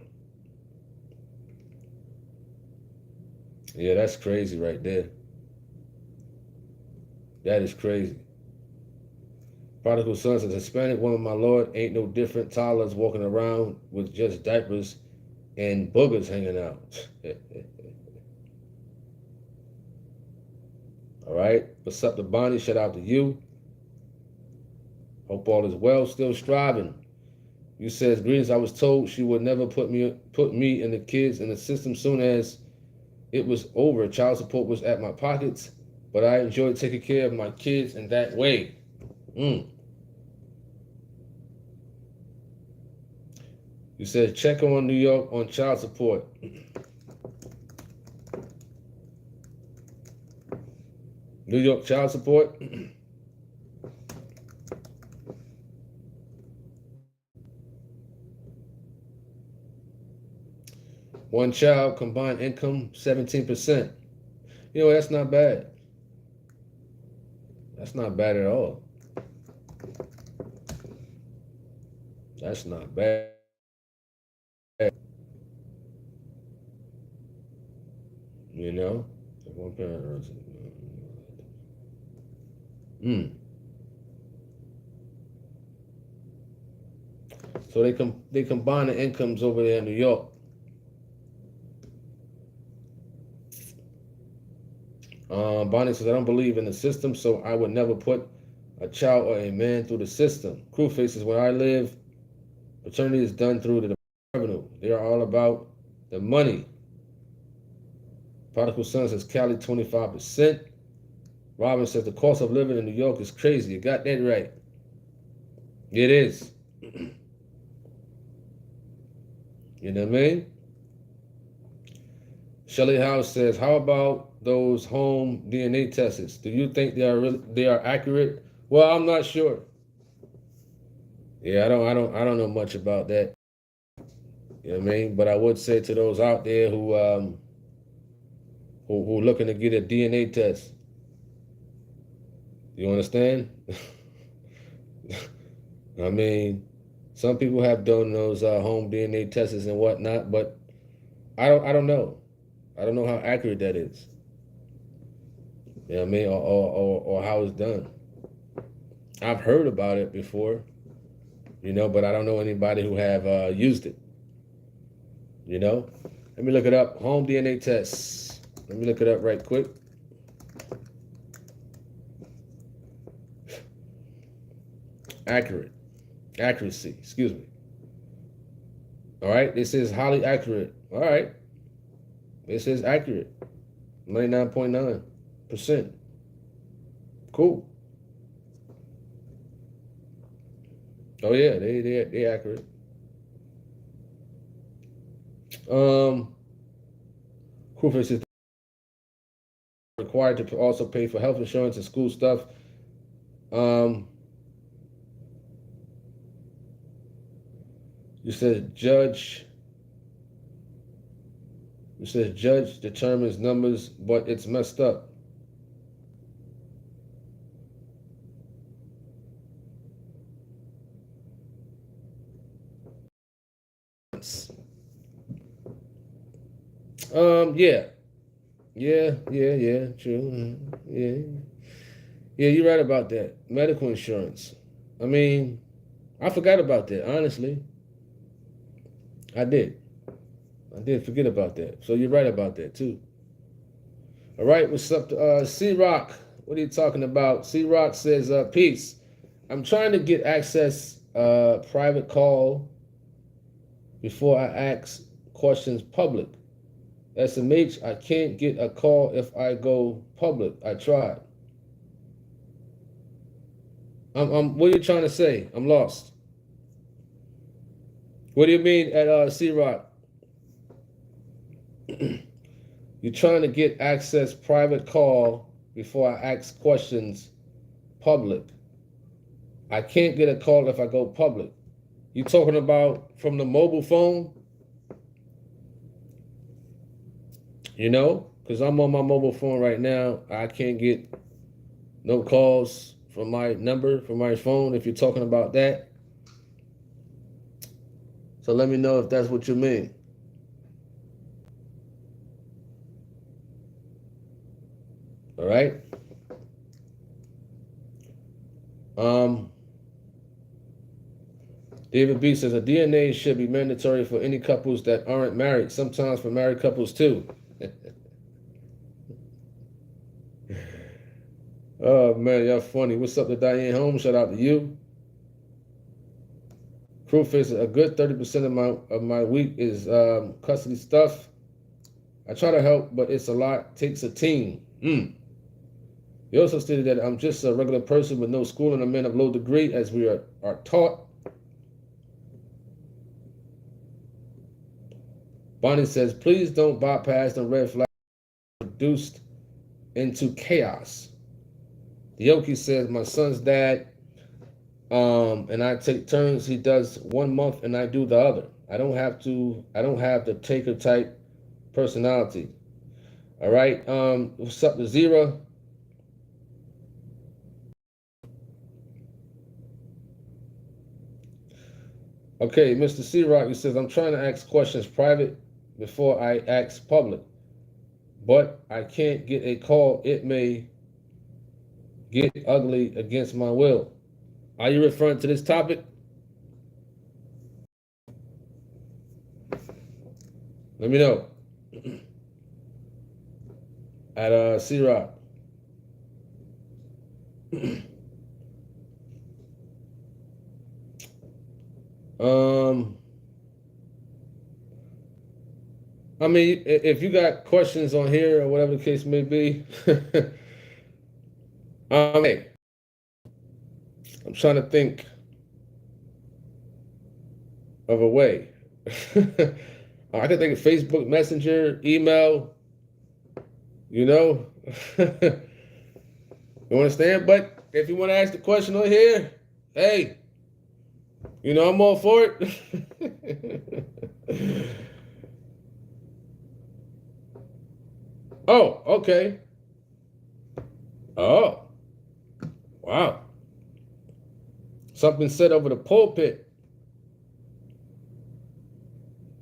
Yeah, that's crazy right there. That is crazy. Prodigal son says, Hispanic woman, my lord, ain't no different. Toddlers walking around with just diapers and boogers hanging out. All right. What's up to Bonnie? Shout out to you. Hope all is well. Still striving. You says, greetings. I was told she would never put me and the kids in the system. Soon as it was over, child support was at my pockets, but I enjoyed taking care of my kids in that way. You said, check on New York on child support. New York child support. One child, combined income, 17%. You know, that's not bad. That's not bad at all. That's not bad. You know? One parent earns. So they combine the incomes over there in New York. Bonnie says, I don't believe in the system, so I would never put a child or a man through the system. Crew faces, where I live, paternity is done through the revenue. They are all about the money. Prodigal Son says, Cali, 25%. Robin says, the cost of living in New York is crazy. You got that right. It is. You know what I mean? Shelly House says, how about those home DNA tests? Do you think they are accurate? Well, I'm not sure. Yeah, I don't know much about that. You know what I mean? But I would say to those out there who looking to get a DNA test, you understand? I mean, some people have done those home DNA tests and whatnot, but I don't know. I don't know how accurate that is. You know what I mean? Or how it's done. I've heard about it before, you know, but I don't know anybody who have used it. You know? Let me look it up. Home DNA tests. Let me look it up right quick. Accuracy, excuse me. All right, this is highly accurate. All right, this is accurate. 99.9%. Cool. Oh yeah, they accurate. Proof is required to also pay for health insurance and school stuff. You said judge determines numbers, but it's messed up. Yeah, true. Yeah, you're right about that. Medical insurance. I mean, I forgot about that, honestly. I did forget about that. So you're right about that too. All right, what's up to C-Rock? What are you talking about? C-Rock says, peace. I'm trying to get access private call before I ask questions public. SMH, I can't get a call if I go public. I tried. What are you trying to say? I'm lost. What do you mean at C-Rock? You're trying to get access private call before I ask questions public. I can't get a call if I go public. You talking about from the mobile phone? You know, because I'm on my mobile phone right now. I can't get no calls from my number, from my phone, if you're talking about that. So let me know if that's what you mean. All right. David B says a DNA should be mandatory for any couples that aren't married. Sometimes for married couples too. Oh man, y'all funny. What's up to Diane Holmes? Shout out to you. Proof is a good 30% of my week is custody stuff. I try to help, but it's a lot. Takes a team. He also stated that I'm just a regular person with no schooling, a man of low degree, as we are taught. Bonnie says, please don't bypass the red flag reduced into chaos. Yoki says, my son's dad, and I take turns. He does 1 month and I do the other. I don't have the taker type personality. All right. What's up to Zira? Okay, Mr. C-Rock, he says, I'm trying to ask questions private before I ask public, but I can't get a call. It may get ugly against my will. Are you referring to this topic? Let me know. At C-Rock. I mean, if you got questions on here or whatever the case may be, hey, I'm trying to think of a way. I can think of Facebook Messenger, email, you know. You understand? But if you want to ask the question on here, hey, you know, I'm all for it. Oh, okay. Oh, wow. Something said over the pulpit.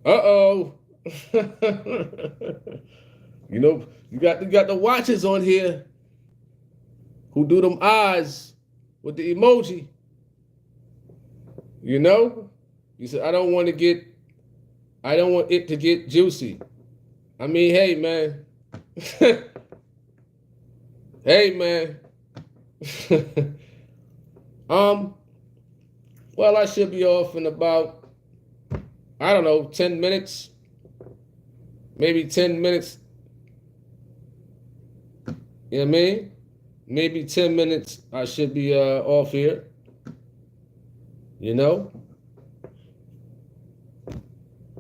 Uh-oh. You know, you got the watchers on here who do them eyes with the emoji. You know? You said, I don't want it to get juicy. I mean, hey, man. Hey, man. Well, I should be off in about, I don't know, 10 minutes. Maybe 10 minutes. You know what I mean? Maybe 10 minutes I should be off here. You know?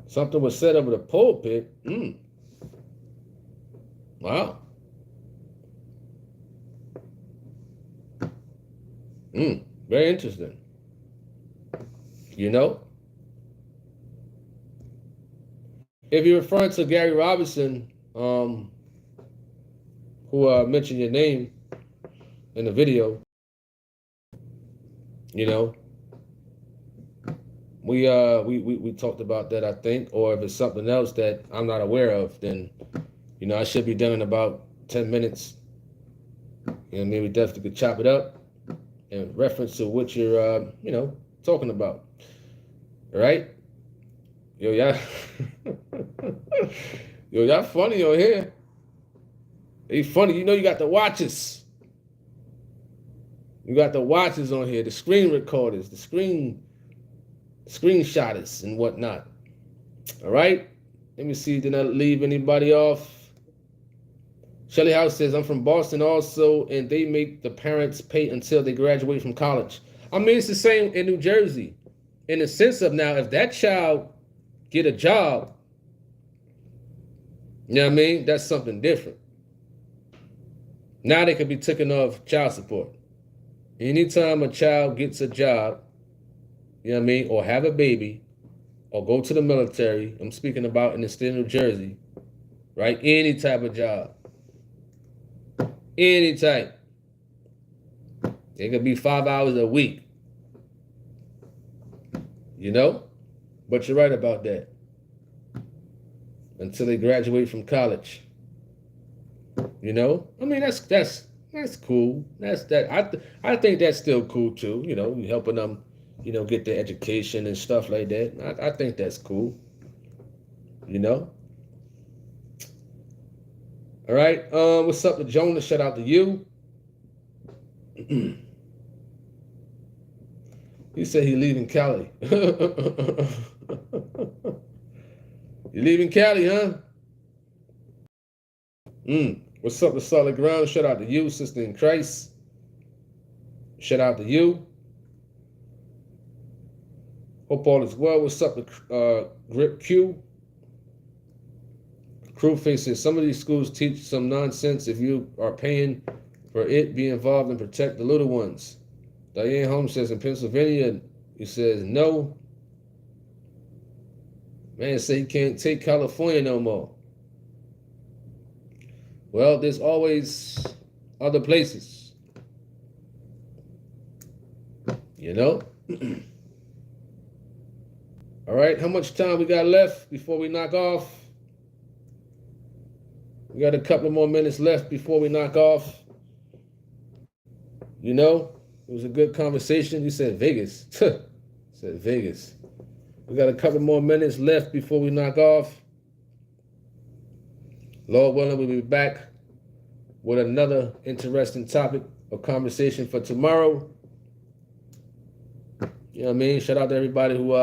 Something was said over the pulpit. Wow. Very interesting. You know? If you're referring to Gary Robinson, who mentioned your name in the video, you know, we talked about that, I think, or if it's something else that I'm not aware of, then, you know, I should be done in about 10 minutes. And maybe definitely could chop it up in reference to what you're, you know, talking about. All right? Yo, y'all, y'all funny on here. They funny. You know, you got the watches. You got the watches on here, the screen recorders, the screenshotters and whatnot. All right? Let me see, did I leave anybody off? Shelly House says, I'm from Boston also, and they make the parents pay until they graduate from college. I mean, it's the same in New Jersey. In the sense of now, if that child get a job, you know what I mean? That's something different. Now they could be taken off child support. Anytime a child gets a job, you know what I mean, or have a baby, or go to the military, I'm speaking about in the state of New Jersey, right? Any type of job. Any type. It could be 5 hours a week. You know? But you're right about that. Until they graduate from college. You know? I mean, that's cool. I think that's still cool too. You know, helping them, you know, get their education and stuff like that. I think that's cool. You know? All right. What's up to Jonah? Shout out to you. He said he leaving Cali. You leaving Cali, huh? What's up to Solid Ground? Shout out to you, sister in Christ. Shout out to you. Hope all is well. What's up to Grip Q? Crew faces some of these schools teach some nonsense. If you are paying for it be involved and protect the little ones. Diane Holmes says in Pennsylvania, he says no. Man say he can't take California no more. Well, there's always other places. You know? All right, how much time we got left before we knock off? We got a couple more minutes left before we knock off. You know, it was a good conversation. You said Vegas. Said Vegas. We got a couple more minutes left before we knock off. Lord willing, we'll be back with another interesting topic of conversation for tomorrow. You know what I mean? Shout out to everybody who,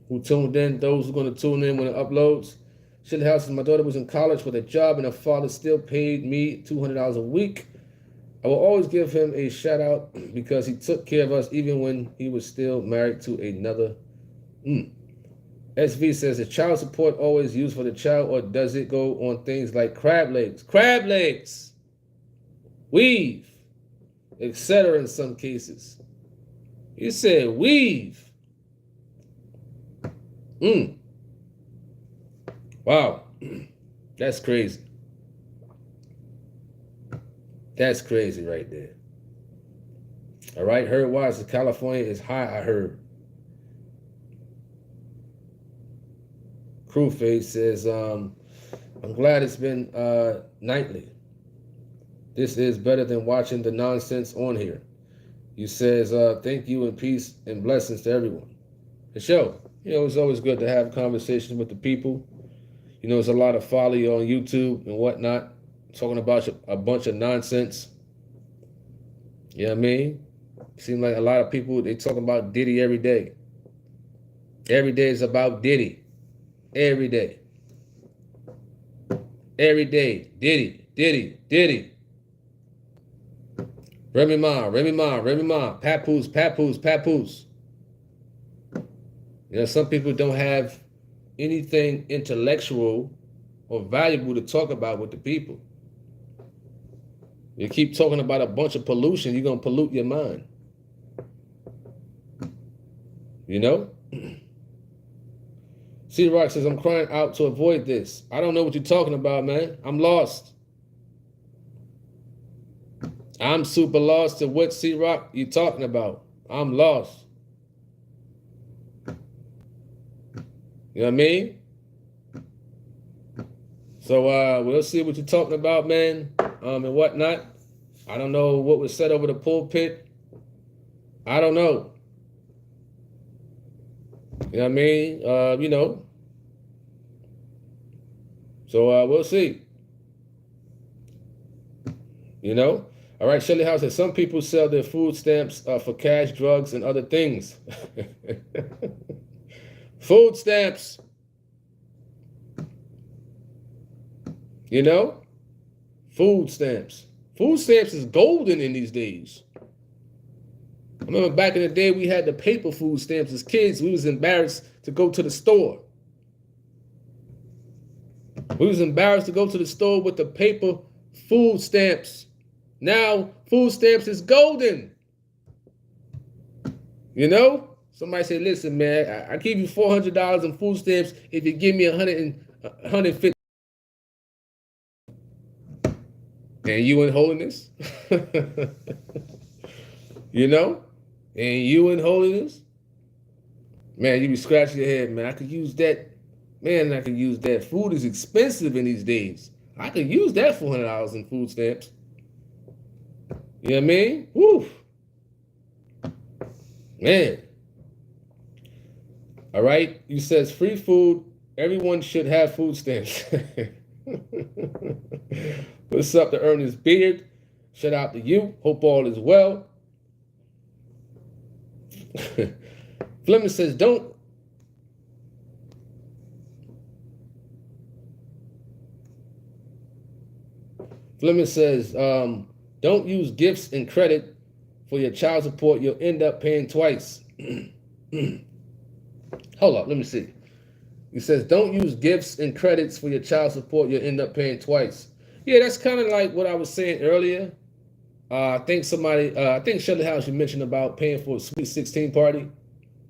who tuned in, those who are going to tune in when it uploads. Shit House, my daughter was in college with a job and her father still paid me $200 a week. I will always give him a shout out because he took care of us even when he was still married to another. SV says, is child support always used for the child or does it go on things like crab legs? Crab legs, weave, etc. in some cases. You said weave. Wow, that's crazy. That's crazy right there. All right, heard wise, California is high, I heard. Crewface says, I'm glad it's been nightly. This is better than watching the nonsense on here. You says, thank you and peace and blessings to everyone. The show, you know, it's always good to have conversations with the people. You know, there's a lot of folly on YouTube and whatnot, talking about a bunch of nonsense. You know what I mean? Seems like a lot of people, they talking about Diddy every day. Every day is about Diddy. Every day. Every day. Diddy, Diddy, Diddy. Remy Ma, Papoose, Papoose, Papoose. You know, some people don't have anything intellectual or valuable to talk about with the people. You keep talking about a bunch of pollution, you're going to pollute your mind. You know? C-Rock says, I'm crying out to avoid this. I don't know what you're talking about, man. I'm lost. I'm super lost to what C-Rock you talking about. I'm lost. You know what I mean? So we'll see what you're talking about, man, and whatnot. I don't know what was said over the pulpit. I don't know. You know what I mean? You know. So we'll see. You know? All right, Shelly House says, some people sell their food stamps for cash, drugs, and other things. Food stamps. You know? Food stamps. Food stamps is golden in these days. I remember back in the day we had the paper food stamps as kids. We was embarrassed to go to the store. We was embarrassed to go to the store with the paper food stamps. Now, food stamps is golden. You know? Somebody say, listen, man, I give you $400 in food stamps if you give me $150. And you in holiness? You know? And you in holiness? Man, you be scratching your head, man. I could use that. Man, I could use that. Food is expensive in these days. I could use that $400 in food stamps. You know what I mean? Woo. Man. All right. You says free food. Everyone should have food stamps. What's up to Ernest Beard? Shout out to you. Hope all is well. Fleming says, don't. Fleming says, don't use gifts and credit for your child support. You'll end up paying twice. Hold up, let me see. He says, don't use gifts and credits for your child support. You'll end up paying twice. Yeah, that's kind of like what I was saying earlier. I think I think Shelly House, you mentioned about paying for a Sweet 16 party.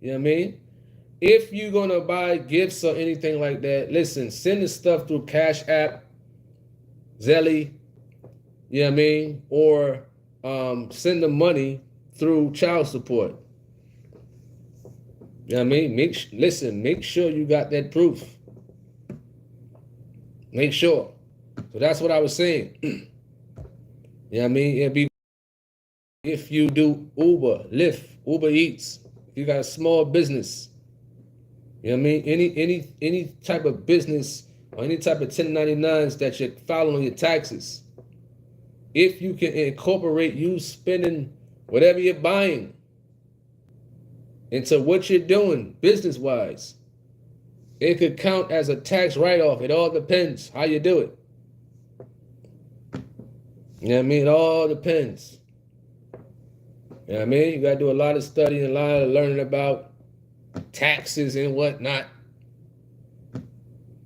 You know what I mean? If you're going to buy gifts or anything like that, listen, send the stuff through Cash App, Zelly, you know what I mean? Or send the money through child support. You know what I mean? Make sure you got that proof. Make sure. So that's what I was saying. You know what I mean? It'd be if you do Uber, Lyft, Uber Eats, if you got a small business, you know what I mean? Any type of business or any type of 1099s that you're filing on your taxes, if you can incorporate you spending whatever you're buying into what you're doing business-wise, it could count as a tax write-off. It all depends how you do it. You know what I mean? It all depends. You know what I mean? You got to do a lot of studying, a lot of learning about taxes and whatnot.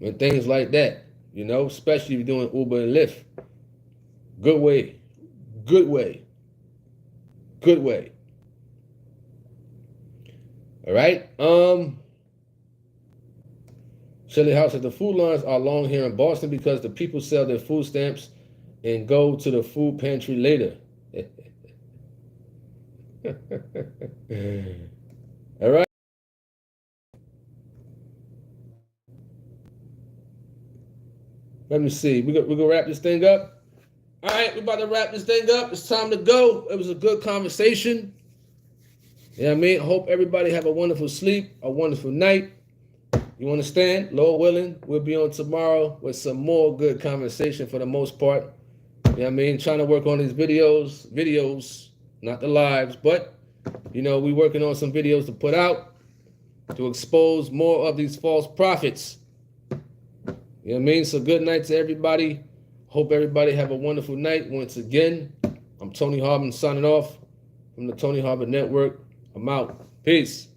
And things like that. You know, especially if you're doing Uber and Lyft. Good way. Good way. Good way. All right. Shelly House said the food lines are long here in Boston because the people sell their food stamps and go to the food pantry later. All right. Let me see. We're gonna wrap this thing up. All right, we're about to wrap this thing up. It's time to go. It was a good conversation. You know what I mean? Hope everybody have a wonderful sleep, a wonderful night. You understand? Lord willing, we'll be on tomorrow with some more good conversation for the most part. You know what I mean? Trying to work on these videos, not the lives, but, you know, we working on some videos to put out to expose more of these false prophets. You know what I mean? So good night to everybody. Hope everybody have a wonderful night. Once again, I'm Tony Harvin signing off from the Tony Harvin Network. I'm out. Peace.